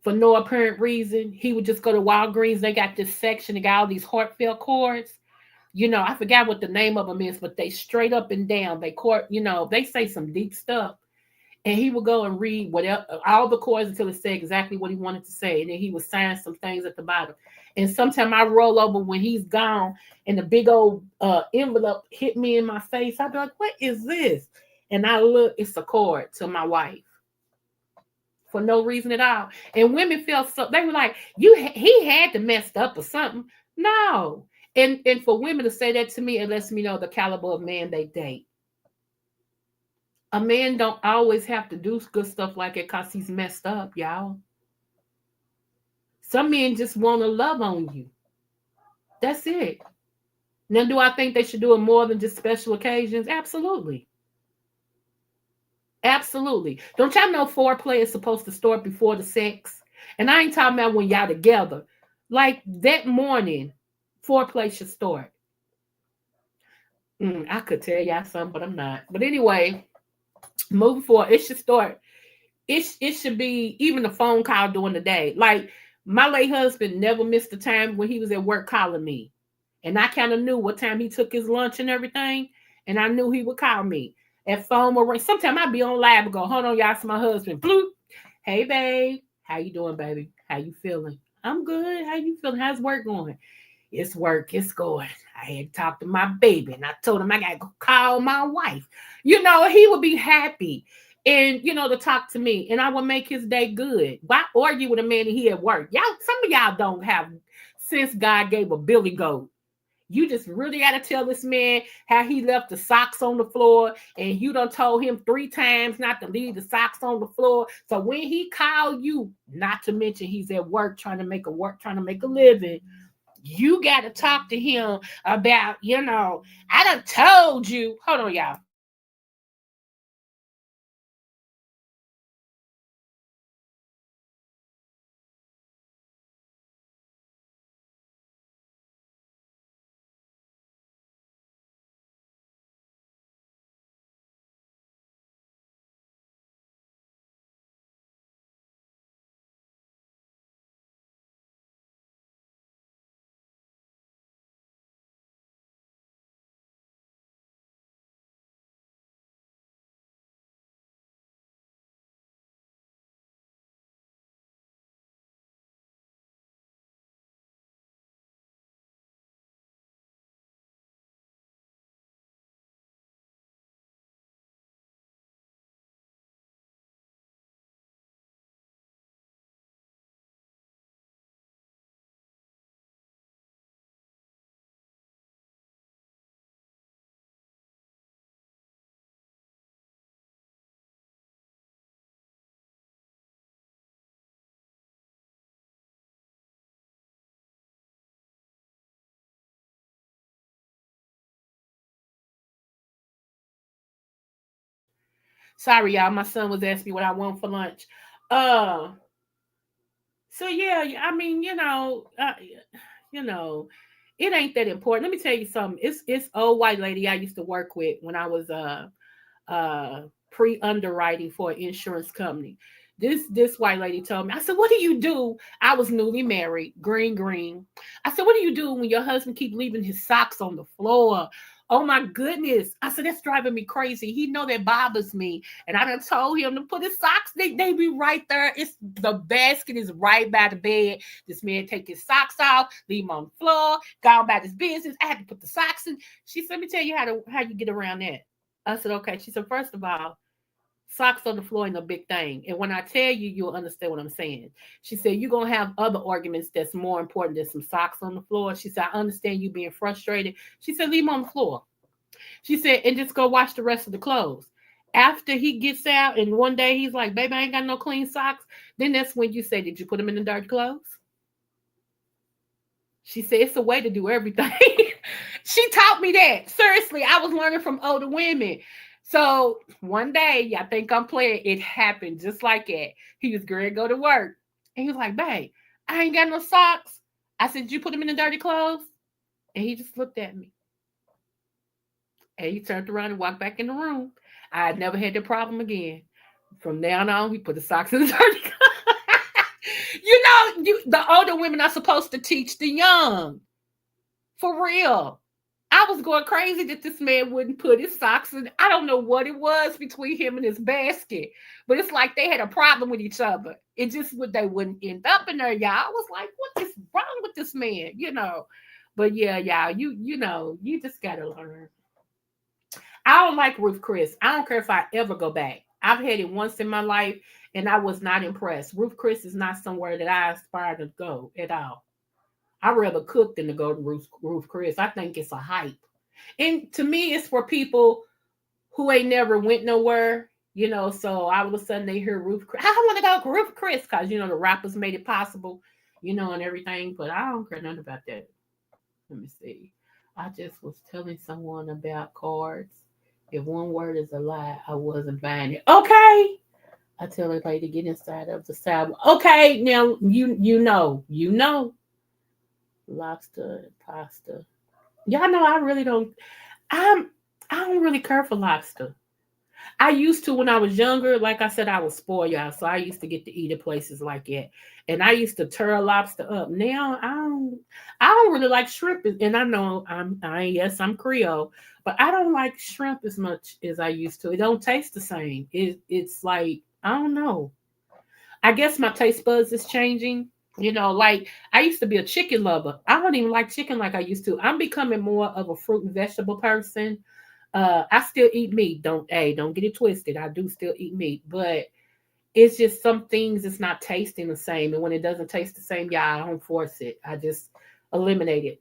for no apparent reason. He would just go to Walgreens. They got this section. They got all these heartfelt cords. You know, I forgot what the name of them is, but they straight up and down. They they say some deep stuff. And he would go and read whatever all the chords until it said exactly what he wanted to say. And then he would sign some things at the bottom. And sometimes I roll over when he's gone and the big old envelope hit me in my face. I'd be like, what is this? And I look, it's a chord to my wife. For no reason at all. And women felt so, they were like, he had to messed up or something. No. And for women to say that to me, it lets me know the caliber of man they date. A man don't always have to do good stuff like it because he's messed up, y'all. Some men just want to love on you. That's it. Now, do I think they should do it more than just special occasions? Absolutely. Absolutely. Don't y'all know foreplay is supposed to start before the sex? And I ain't talking about when y'all together. Like that morning, foreplay should start. I could tell y'all something, but I'm not. But anyway, moving forward, it should start. It should be even a phone call during the day. Like my late husband never missed a time when he was at work calling me, and I kind of knew what time he took his lunch and everything, and I knew he would call me. At phone will ring. Sometimes I'd be on live and go, "Hold on, y'all, it's my husband." Bloop. Hey, babe, how you doing, baby? How you feeling? I'm good. How you feeling? How's work going? It's work, it's going. I had to talk to my baby and I told him I got to call my wife. He would be happy and, to talk to me and I would make his day good. Why argue with a man and he at work? Some of y'all don't have, since God gave a billy goat. You just really got to tell this man how he left the socks on the floor and you done told him 3 times not to leave the socks on the floor. So when he called you, not to mention he's at work trying to make a living, you got to talk to him about, I done told you. Hold on, y'all. Sorry, y'all. My son was asking me what I want for lunch. Uh, so yeah, I mean, you know, it ain't that important. Let me tell you something. It's old white lady I used to work with when I was uh pre-underwriting for an insurance company. This white lady told me, I said, what do you do? I was newly married, green. I said, what do you do when your husband keep leaving his socks on the floor? Oh my goodness. I said, that's driving me crazy. He know that bothers me. And I done told him to put his socks, they be right there. It's the basket is right by the bed. This man take his socks off, leave them on the floor, go about his business. I had to put the socks in. She said, let me tell you how you get around that. I said, okay. She said, first of all, socks on the floor ain't a big thing. And when I tell you, you'll understand what I'm saying. She said, you're going to have other arguments that's more important than some socks on the floor. She said, I understand you being frustrated. She said, leave them on the floor. She said, and just go wash the rest of the clothes. After he gets out and one day he's like, baby, I ain't got no clean socks. Then that's when you say, did you put them in the dirty clothes? She said, it's a way to do everything. She taught me that. Seriously, I was learning from older women. So one day, I think I'm playing, it happened just like that. He was going to go to work. And he was like, babe, I ain't got no socks. I said, did you put them in the dirty clothes? And he just looked at me. And he turned around and walked back in the room. I had never had that problem again. From now on, he put the socks in the dirty clothes. The older women are supposed to teach the young. For real. I was going crazy that this man wouldn't put his socks in. I don't know what it was between him and his basket, but it's like they had a problem with each other. It just would they wouldn't end up in there, y'all. I was like, what is wrong with this man? But yeah, y'all, you just gotta learn. I don't like Ruth Chris. I don't care if I ever go back. I've had it once in my life and I was not impressed. Ruth Chris is not somewhere that I aspire to go at all. I'd rather cook than to go to Ruth Chris. I think it's a hype. And to me, it's for people who ain't never went nowhere. So all of a sudden they hear Ruth Chris. I want to go to Ruth Chris because, the rappers made it possible, and everything. But I don't care nothing about that. Let me see. I just was telling someone about cards. If one word is a lie, I wasn't buying it. Okay. I tell everybody to get inside of the sidewalk. Okay, now you know lobster and pasta. Y'all know I really don't. I'm I don't really care for lobster. I used to when I was younger. Like I said, I was spoiled, y'all. So I used to get to eat at places like that, and I used to tear a lobster up. Now I don't really like shrimp, and I know yes, I'm Creole, but I don't like shrimp as much as I used to. It don't taste the same. It's like I don't know. I guess my taste buds is changing. Like I used to be a chicken lover. I don't even like chicken like I used to. I'm becoming more of a fruit and vegetable person. I still eat meat. Don't get it twisted. I do still eat meat, but it's just some things it's not tasting the same. And when it doesn't taste the same, yeah, I don't force it. I just eliminate it.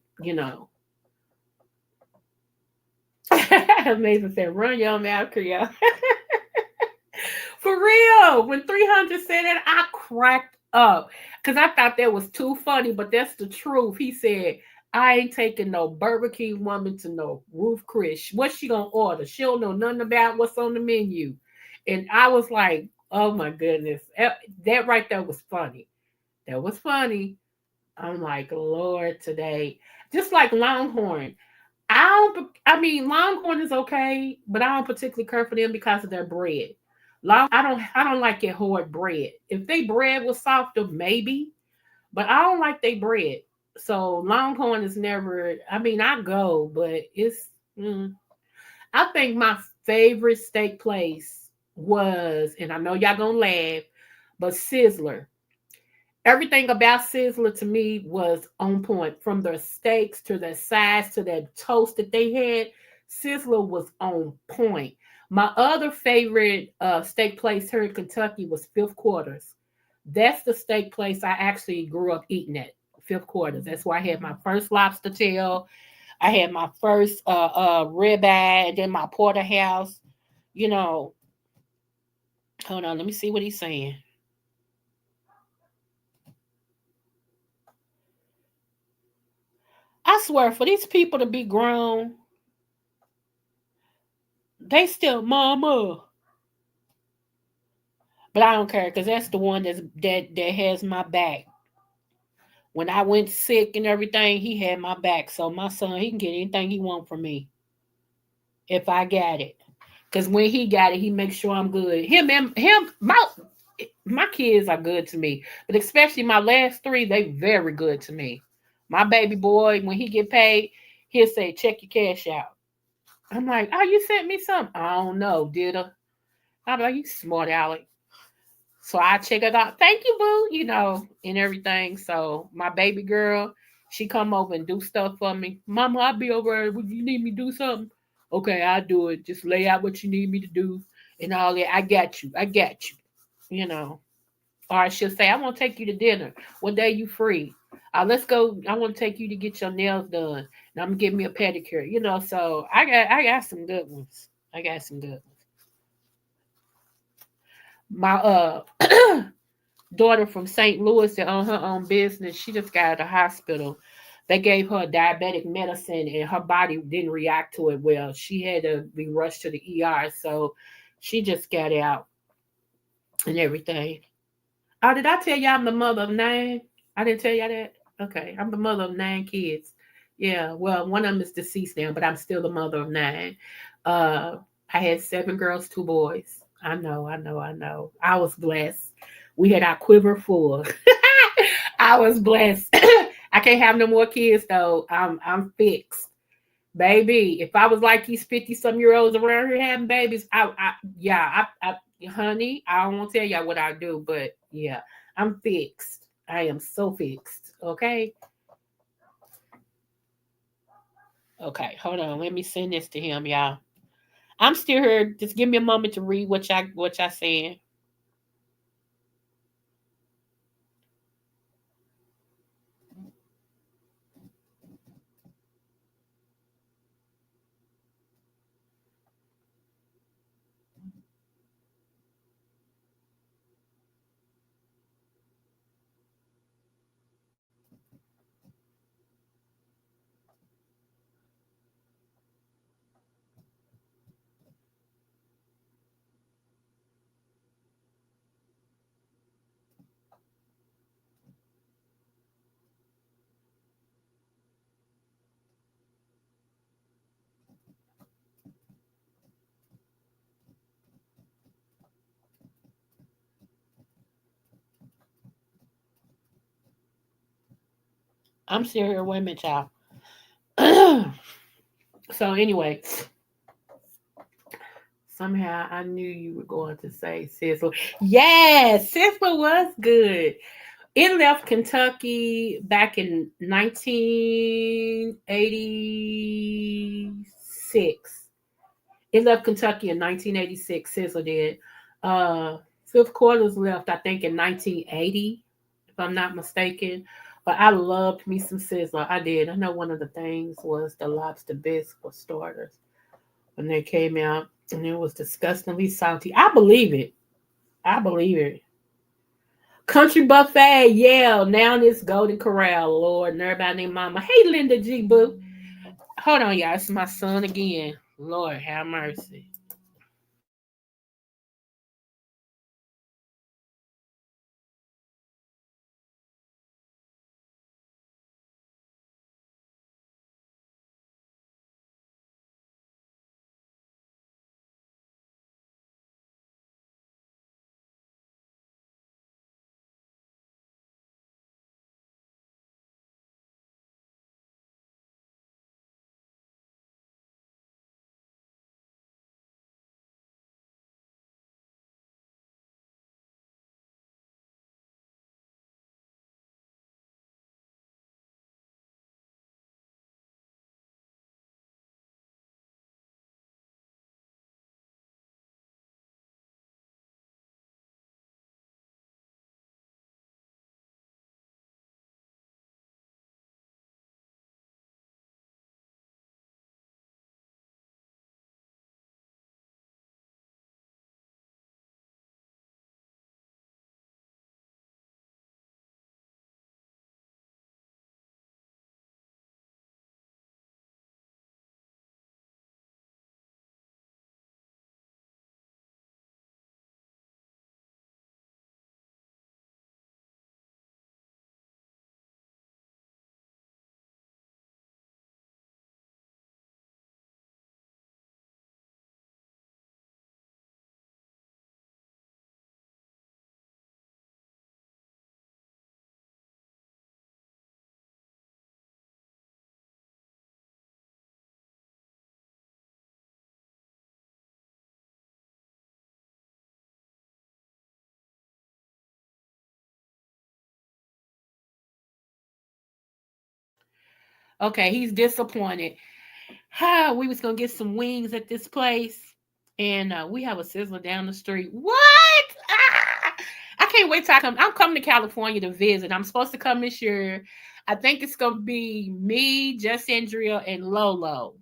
Amazing said, run your mouth, Creole. For real. When 300 said that, I cracked up because I thought that was too funny, but that's the truth. He said, I ain't taking no Burger King woman to no Ruth Chris. What's she gonna order? She don't know nothing about what's on the menu. And I was like, oh my goodness. That right there was funny. That was funny. I'm like, Lord, today. Just like Longhorn. I mean, Longhorn is okay, but I don't particularly care for them because of their bread. I don't like their hard bread. If they bread was softer, maybe, but I don't like their bread. So Longhorn is never. I mean, I go, but it's. I think my favorite steak place was, and I know y'all gonna laugh, but Sizzler. Everything about Sizzler to me was on point. From their steaks to their size to that toast that they had, Sizzler was on point. My other favorite steak place here in Kentucky was Fifth Quarters. That's the steak place I actually grew up eating at. Fifth Quarters. That's where I had my first lobster tail. I had my first ribeye, and then my porterhouse. You know, hold on, let me see what he's saying. I swear, for these people to be grown, they still mama. But I don't care because that's the one that has my back. When I went sick and everything, he had my back. So my son, he can get anything he want from me if I got it. Cause when he got it, he makes sure I'm good. My kids are good to me, but especially my last three, they very good to me. My baby boy, when he get paid, he'll say, "Check your cash out." I'm like, "Oh, you sent me something?" I don't know, did I? I'm like, "You smart aleck." So I check it out. Thank you, boo. And everything. So my baby girl, she come over and do stuff for me. Mama, I'll be over. Would you need me to do something? Okay, I'll do it. Just lay out what you need me to do and all that. I got you. I got you. You know. Or she'll say, I want to take you to dinner. What day you free? Let's go. I want to take you to get your nails done. And I'm gonna give me a pedicure. So I got some good ones. I got some good ones. My daughter from St. Louis that owned her own business, she just got out of the hospital. They gave her diabetic medicine and her body didn't react to it well. She had to be rushed to the ER. So she just got out and everything. Oh, did I tell y'all I'm the mother of nine? I didn't tell y'all that? Okay. I'm the mother of nine kids. Yeah. Well, one of them is deceased now, but I'm still the mother of nine. Uh, I had seven girls, two boys. I know, I know, I know. I was blessed. We had our quiver full. I was blessed. I can't have no more kids though. I'm fixed. Baby, if I was like these 50-some-year-olds around here having babies, honey, I don't want to tell y'all what I do, but yeah, I'm fixed. I am so fixed. Okay. Okay. Hold on. Let me send this to him, y'all. I'm still here. Just give me a moment to read what y'all saying. I'm still here. Wait a minute, y'all. So anyway, somehow I knew you were going to say Sizzler. Yes, Sizzler was good. It left Kentucky back in 1986. It left Kentucky in 1986. Sizzler did. Fifth Quarters left, I think, in 1980, if I'm not mistaken. But I loved me some Sizzler. I did. I know one of the things was the lobster bisque for starters when they came out, and it was disgustingly salty. I believe it. I believe it. Country Buffet, yeah. Now this Golden Corral, Lord, and everybody named Mama. Hey, Linda G. Boo. Hold on, y'all. It's my son again. Lord, have mercy. Okay, he's disappointed. We was gonna get some wings at this place, and we have a Sizzler down the street. What? I can't wait till I come. I'm coming to California to visit. I'm supposed to come this year. I think it's gonna be me, Just Andrea, and Lolo.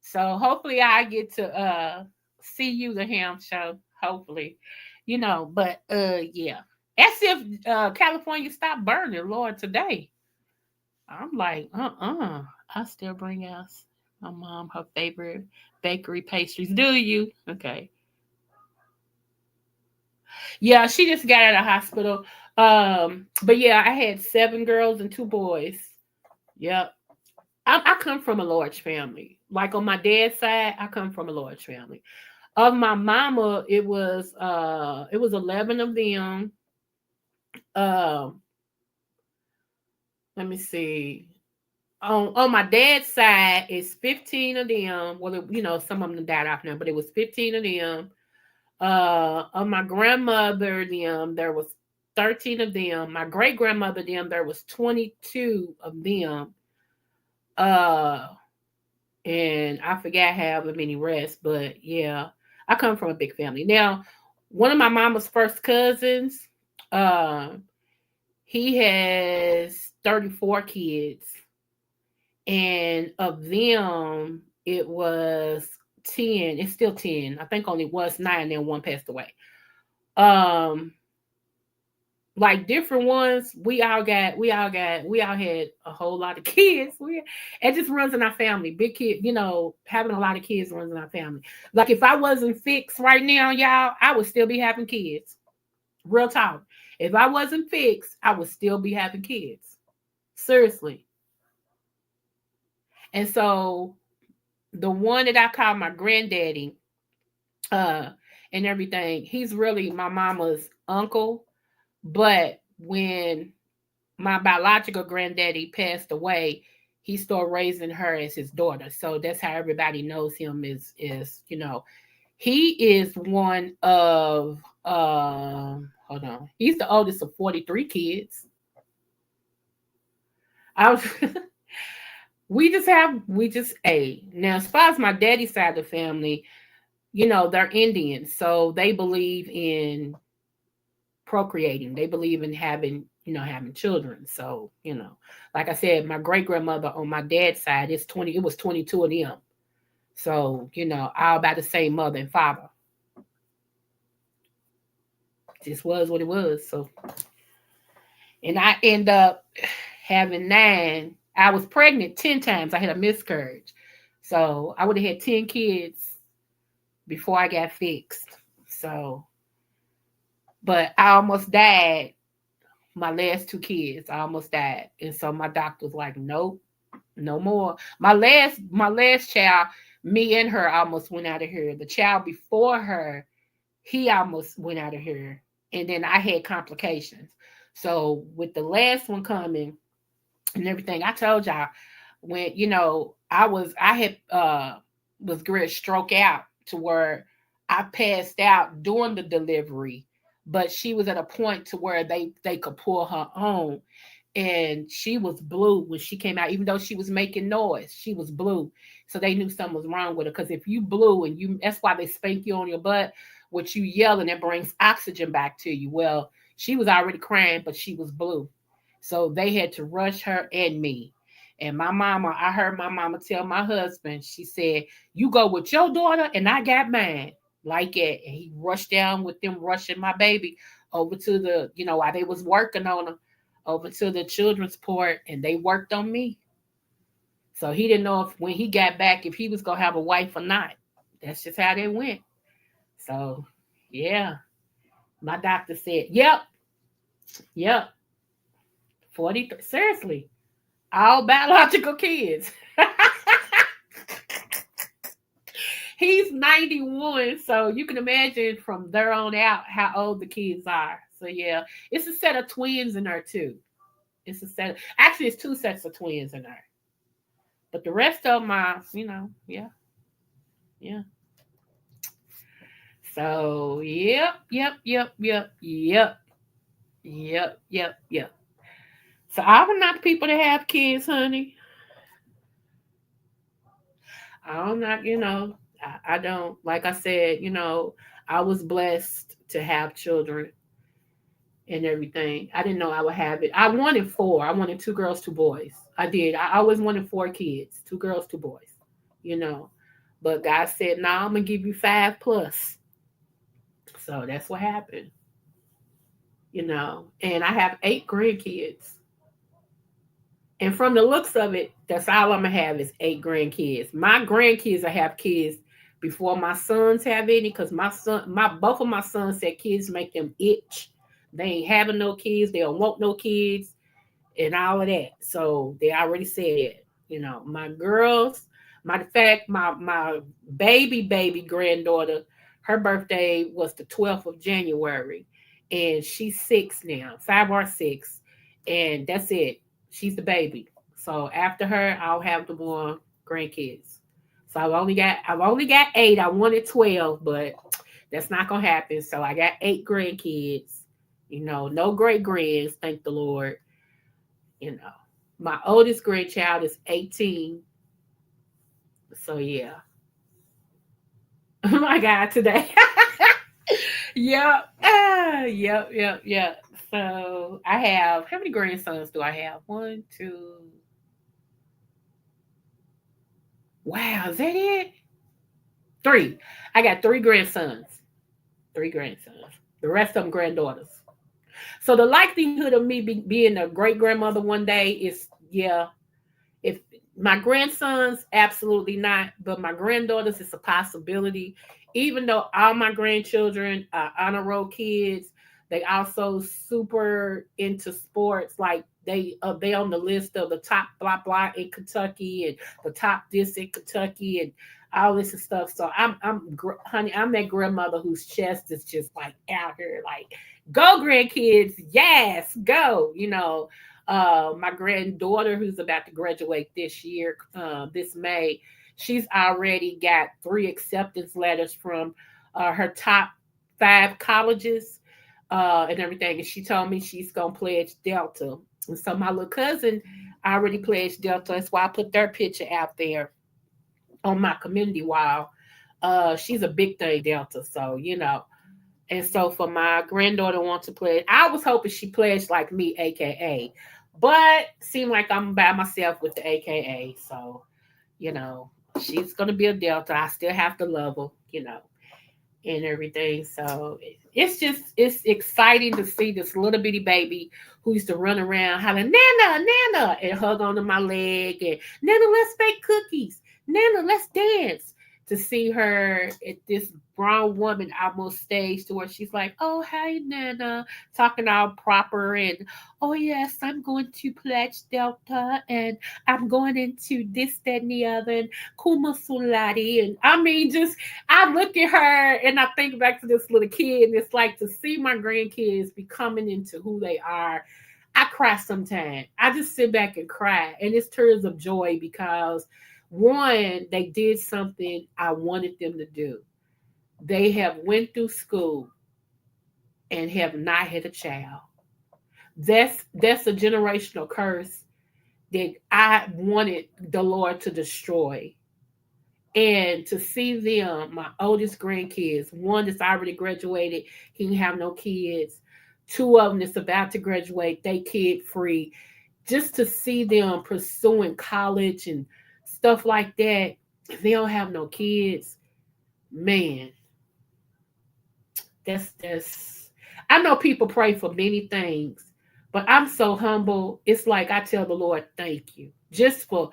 So hopefully I get to see you the ham show. Hopefully, But yeah. As if California stopped burning, Lord, today. I'm like, I still bring us my mom her favorite bakery pastries. Do you? Okay. Yeah, she just got out of hospital. But yeah, I had 7 girls and 2 boys. Yep. I come from a large family. Like on my dad's side, I come from a large family. Of my mama, it was 11 of them. Um, let me see. On my dad's side, it's 15 of them. Well, some of them died off now, but it was 15 of them. On my grandmother, them there was 13 of them. My great grandmother, them there was 22 of them. Uh, and I forgot how many rest, but yeah, I come from a big family. Now, one of my mama's first cousins, uh, he has 34 kids, and of them, it was 10. It's still 10. I think only was 9, then one passed away. Um, like different ones, we all had a whole lot of kids. It just runs in our family. Big kid, having a lot of kids runs in our family. Like if I wasn't fixed right now, y'all, I would still be having kids. Real talk. If I wasn't fixed, I would still be having kids. Seriously. And so the one that I call my granddaddy, uh, and everything, he's really my mama's uncle. But when my biological granddaddy passed away, he started raising her as his daughter. So that's how everybody knows him is, he is one of hold on. He's the oldest of 43 kids. I was we just a now as far as my daddy's side of the family, they're Indian, so they believe in procreating. They believe in having children. So, like I said, my great grandmother on my dad's side it was 22 of them. So, all about the same mother and father. Just was what it was. So, and I end up having 9. I was pregnant 10 times. I had a miscarriage. So I would have had 10 kids before I got fixed. So, but I almost died. My last 2 kids, I almost died. And so my doctor was like, nope, no more. My last child, me and her almost went out of here. The child before her, he almost went out of here. And then I had complications. So with the last one coming and everything, I told y'all when, I was great stroke out to where I passed out during the delivery, but she was at a point to where they could pull her on, and she was blue when she came out. Even though she was making noise, she was blue. So they knew something was wrong with her. Because if you blue and that's why they spank you on your butt. What you yelling, it brings oxygen back to you. Well, she was already crying, but she was blue. So they had to rush her and me. And I heard my mama tell my husband, she said, you go with your daughter and I got mine. Like it. And he rushed down with them rushing my baby over to while they was working on her, over to the children's port, and they worked on me. So he didn't know if when he got back if he was gonna have a wife or not. That's just how they went. So yeah, my doctor said, yep, 43. Seriously, all biological kids. He's 91, so you can imagine from there on out how old the kids are. So yeah, it's a set of twins in there too. Actually, it's 2 sets of twins in there. But the rest of my, yeah, yeah. So, yep. So I'm not the people that have kids, honey. I'm not, I don't, like I said, I was blessed to have children and everything. I didn't know I would have it. I wanted 4. I wanted 2 girls, 2 boys. I did. I always wanted 4 kids, 2 girls, 2 boys, you know. But God said, no, I'm going to give you 5 plus. So that's what happened, And I have 8 grandkids. And from the looks of it, that's all I'm going to have is 8 grandkids. My grandkids will have kids before my sons have any because both of my sons said kids make them itch. They ain't having no kids. They don't want no kids and all of that. So they already said it. My girls, matter of fact, my baby granddaughter, her birthday was the 12th of January. And she's 6 now, 5 or 6. And that's it. She's the baby. So after her, I'll have the more grandkids. So I've only got 8. I wanted 12, but that's not gonna happen. So I got 8 grandkids. No great grands, thank the Lord. You know, my oldest grandchild is 18. So yeah. Oh my God, today. Yep. Yep. So I have how many grandsons do I have? 1, 2. Wow, is that it? 3. I got 3 grandsons. 3 grandsons. The rest of them granddaughters. So the likelihood of me being a great grandmother one day is, yeah. If my grandsons, absolutely not. But my granddaughters, it's a possibility. Even though all my grandchildren are honor roll kids, they also super into sports. Like they on the list of the top blah blah in Kentucky and the top this in Kentucky and all this and stuff. So honey, I'm that grandmother whose chest is just like out here, like go grandkids, yes, go. My granddaughter, who's about to graduate this year, this May, she's already got 3 acceptance letters from her top 5 colleges and everything. And she told me she's gonna pledge Delta. And so my little cousin already pledged Delta. That's why I put their picture out there on my community wall. She's a big thing Delta, so you know. And so for my granddaughter want to pledge, I was hoping she pledged like me, AKA, but seemed like I'm by myself with the AKA. So, you know, she's gonna be a Delta. I still have to love her, you know, and everything. So it's exciting to see this little bitty baby who used to run around hollering Nana, Nana, and hug onto my leg and Nana, let's bake cookies. Nana, let's dance. To see her at this grown woman almost stage to where she's like, oh hey Nana, talking all proper and oh yes, I'm going to pledge Delta and I'm going into this, that, and the other and Kuma Sulati. And I mean just I look at her and I think back to this little kid, and it's like to see my grandkids be coming into who they are. I cry sometimes. I just sit back and cry, and it's tears of joy because one, they did something I wanted them to do. They have went through school and have not had a child. That's a generational curse that I wanted the Lord to destroy. And to see them, my oldest grandkids, one that's already graduated, he didn't have no kids. Two of them that's about to graduate, they kid free. Just to see them pursuing college and stuff like that, if they don't have no kids, man, that's I know people pray for many things, but I'm so humble. It's like I tell the Lord, thank you. Just for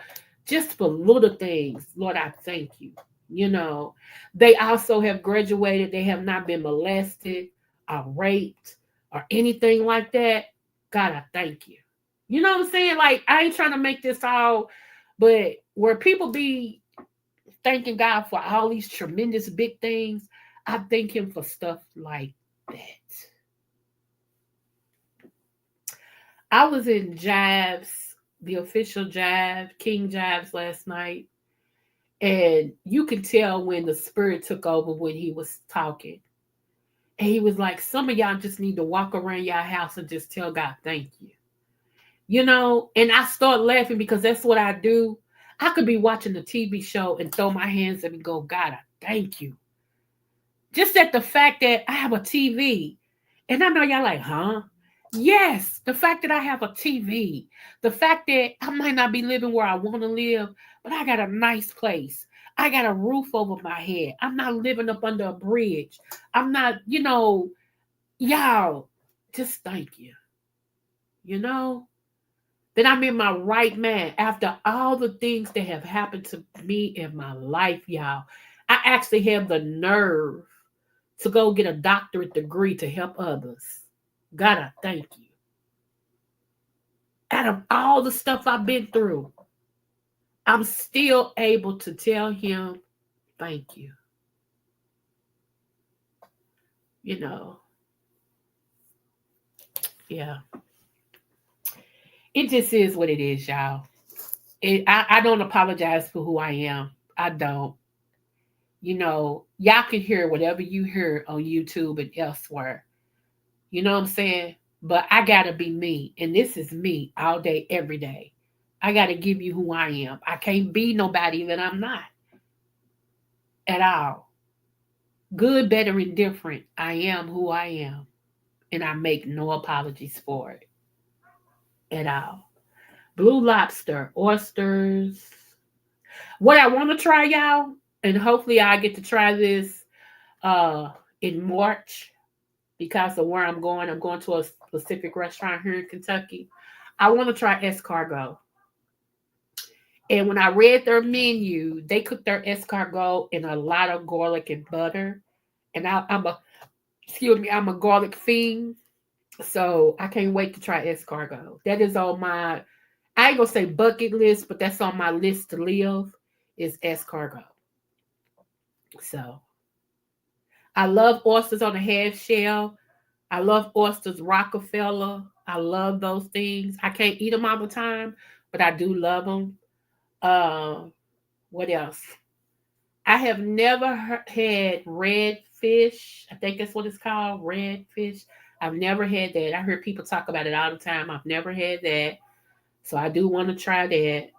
little things. Lord, I thank you. You know, they also have graduated, they have not been molested or raped or anything like that. God, I thank you. You know what I'm saying? Like I ain't trying to make this all, but where people be thanking God for all these tremendous big things, I thank him for stuff like that. I was in Jives, the official Jive, King Jives last night, and you could tell when the spirit took over when he was talking. And he was like, some of y'all just need to walk around your house and just tell God, thank you. You know, and I start laughing because that's what I do. I could be watching a TV show and throw my hands up and go, God, I thank you. Just at the fact that I have a TV. And I know y'all like, huh? Yes, the fact that I have a TV, the fact that I might not be living where I want to live, but I got a nice place. I got a roof over my head. I'm not living up under a bridge. I'm not, y'all, just thank you. You know, that I'm in my right mind after all the things that have happened to me in my life, y'all. I actually have the nerve to go get a doctorate degree to help others. God, I thank you. Out of all the stuff I've been through, I'm still able to tell him, thank you. You know, yeah. It just is what it is, y'all. I don't apologize for who I am. I don't. You know, y'all can hear whatever you hear on YouTube and elsewhere. You know what I'm saying? But I got to be me. And this is me all day, every day. I got to give you who I am. I can't be nobody that I'm not at all. Good, better, and different. I am who I am. And I make no apologies for it at all. Blue lobster, oysters. What I want to try, y'all, and hopefully I get to try this uh, in March because of where I'm going. I'm going to a specific restaurant here in Kentucky. I want to try escargot. And when I read their menu, they cook their escargot in a lot of garlic and butter. And I'm a garlic fiend. So I can't wait to try escargot. That is on my, I ain't gonna say bucket list, but that's on my list to live is escargot. So I love oysters on a half shell. I love oysters Rockefeller. I love those things. I can't eat them all the time, but I do love them. What else? I have never had red fish. I think that's what it's called, red fish. I've never had that. I heard people talk about it all the time. I've never had that, so I do want to try that.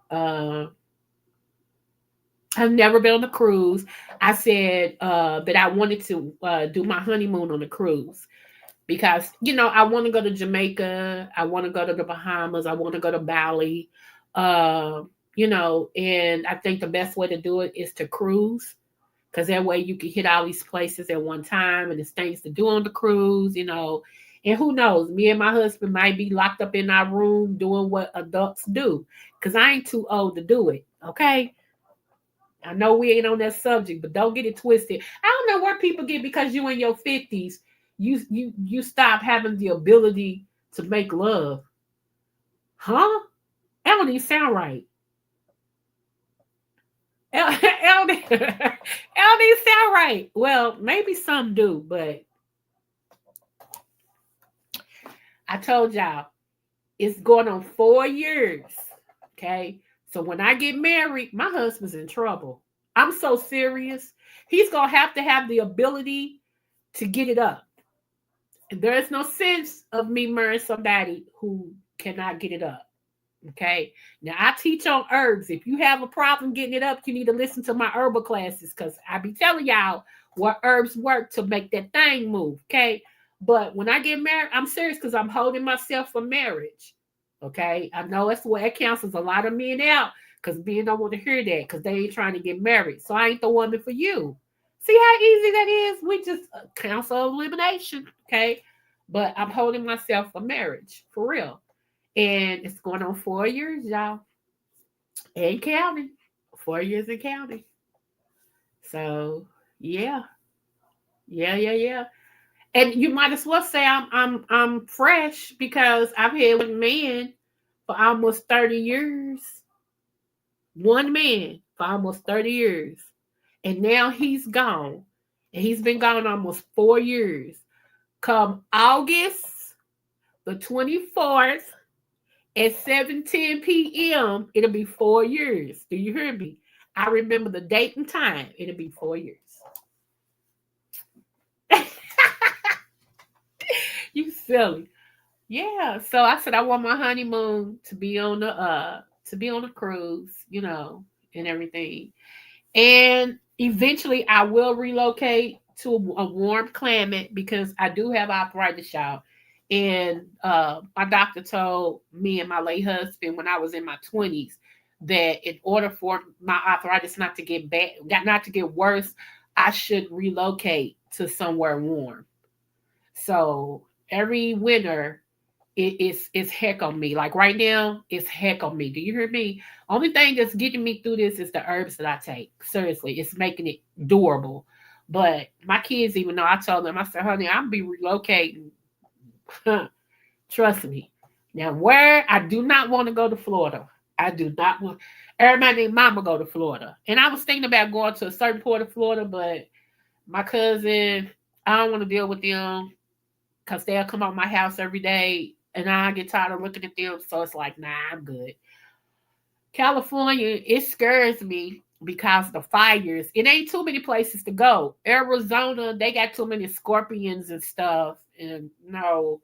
I've never been on a cruise. I said that I wanted to do my honeymoon on a cruise because I want to go to Jamaica, I want to go to the Bahamas, I want to go to Bali, uh, and I think the best way to do it is to cruise because that way you can hit all these places at one time and there's things to do on the cruise. And who knows, me and my husband might be locked up in our room doing what adults do because I ain't too old to do it. Okay. I know we ain't on that subject, but don't get it twisted. I don't know where people get because you in your 50s, you stop having the ability to make love. Huh? That don't even sound right. That don't even sound right. Well, maybe some do, but I told y'all it's going on 4 years. Okay. So when I get married, my husband's in trouble. I'm so serious. He's going to have the ability to get it up. And there is no sense of me marrying somebody who cannot get it up. Okay. Now I teach on herbs. If you have a problem getting it up, you need to listen to my herbal classes because I be telling y'all what herbs work to make that thing move. Okay. But when I get married, I'm serious because I'm holding myself for marriage. Okay. I know that's what it cancels a lot of men out because men don't want to hear that because they ain't trying to get married. So I ain't the woman for you. See how easy that is? We just cancel elimination. Okay. But I'm holding myself for marriage for real. And it's going on 4 years, y'all. And counting. 4 years and counting. So yeah. Yeah. And you might as well say I'm fresh because I've had one man for almost 30 years. One man for almost 30 years. And now he's gone. And he's been gone almost 4 years. Come August the 24th at 7:10 p.m., it'll be 4 years. Do you hear me? I remember the date and time. It'll be 4 years. You silly. Yeah. So I said I want my honeymoon to be on a cruise, and everything. And eventually I will relocate to a warm climate because I do have arthritis, y'all. And my doctor told me and my late husband when I was in my 20s that in order for my arthritis not to get bad, not to get worse, I should relocate to somewhere warm. So every winter it's heck on me. Like right now, it's heck on me. Do you hear me? Only thing that's getting me through this is the herbs that I take. Seriously, it's making it durable. But my kids, even though I told them, I said, honey, I'm be relocating. Trust me. Now, where I do not want to go to Florida. I do not want everybody named mama go to Florida. And I was thinking about going to a certain part of Florida, but my cousin, I don't want to deal with them because they'll come out my house every day and I get tired of looking at them. So it's like, nah, I'm good. California, it scares me because the fires. It ain't too many places to go. Arizona, they got too many scorpions and stuff. And no.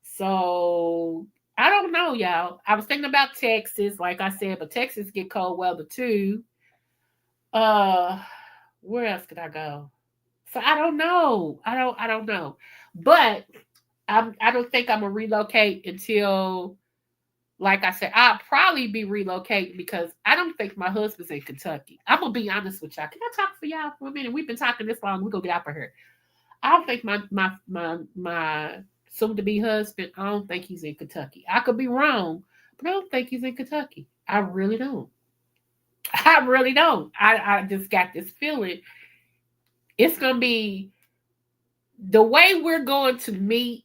So I don't know, y'all. I was thinking about Texas, like I said, but Texas get cold weather too. Uh where else could I go? So I don't know. I don't know. But I don't think I'm gonna relocate until, like I said, I'll probably be relocating because I don't think my husband's in Kentucky. I'm gonna be honest with y'all. Can I talk for y'all for a minute? We've been talking this long. We're gonna get out of here. I don't think my soon to be husband. I don't think he's in Kentucky. I could be wrong, but I don't think he's in Kentucky. I really don't. I really don't. I just got this feeling it's gonna be the way we're going to meet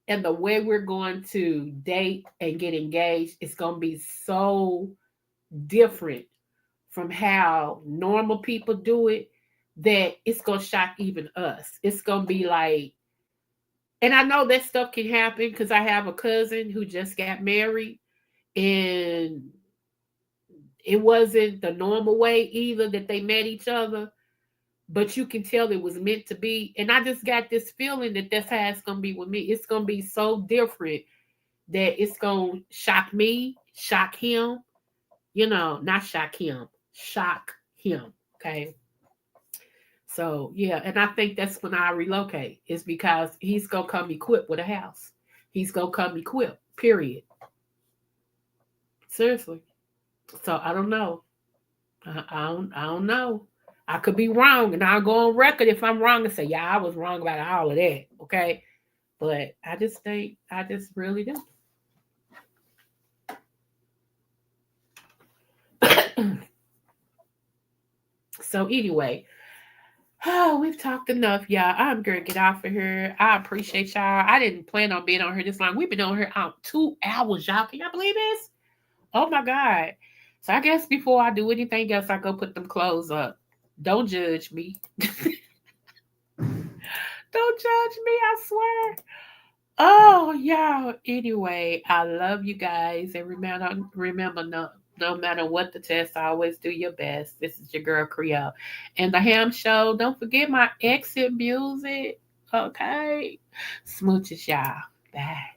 and the way we're going to date and get engaged is going to be so different from how normal people do it that it's going to shock even us. It's going to be like And I know that stuff can happen because I have a cousin who just got married, and it wasn't the normal way either that they met each other, but you can tell it was meant to be. And I just got this feeling that that's how it's gonna be with me. It's gonna be so different that it's gonna shock me, shock him, not shock him, shock him. Okay. So yeah, and I think that's when I relocate, is because he's gonna come equipped with a house. He's gonna come equipped, period. Seriously. So I don't know. I don't know. I could be wrong, and I'll go on record if I'm wrong and say, yeah, I was wrong about all of that. Okay. But I just really do. So anyway, oh, we've talked enough, y'all. I'm gonna get off of here. I appreciate y'all. I didn't plan on being on here this long. We've been on here out 2 hours, y'all. Can y'all believe this? Oh my God. So I guess before I do anything else, I go put them clothes up. Don't judge me. Don't judge me, I swear. Oh, y'all. Anyway, I love you guys. And remember, no matter what the test, always do your best. This is your girl Creole. And the Ham Show. Don't forget my exit music. Okay. Smooches, y'all. Bye.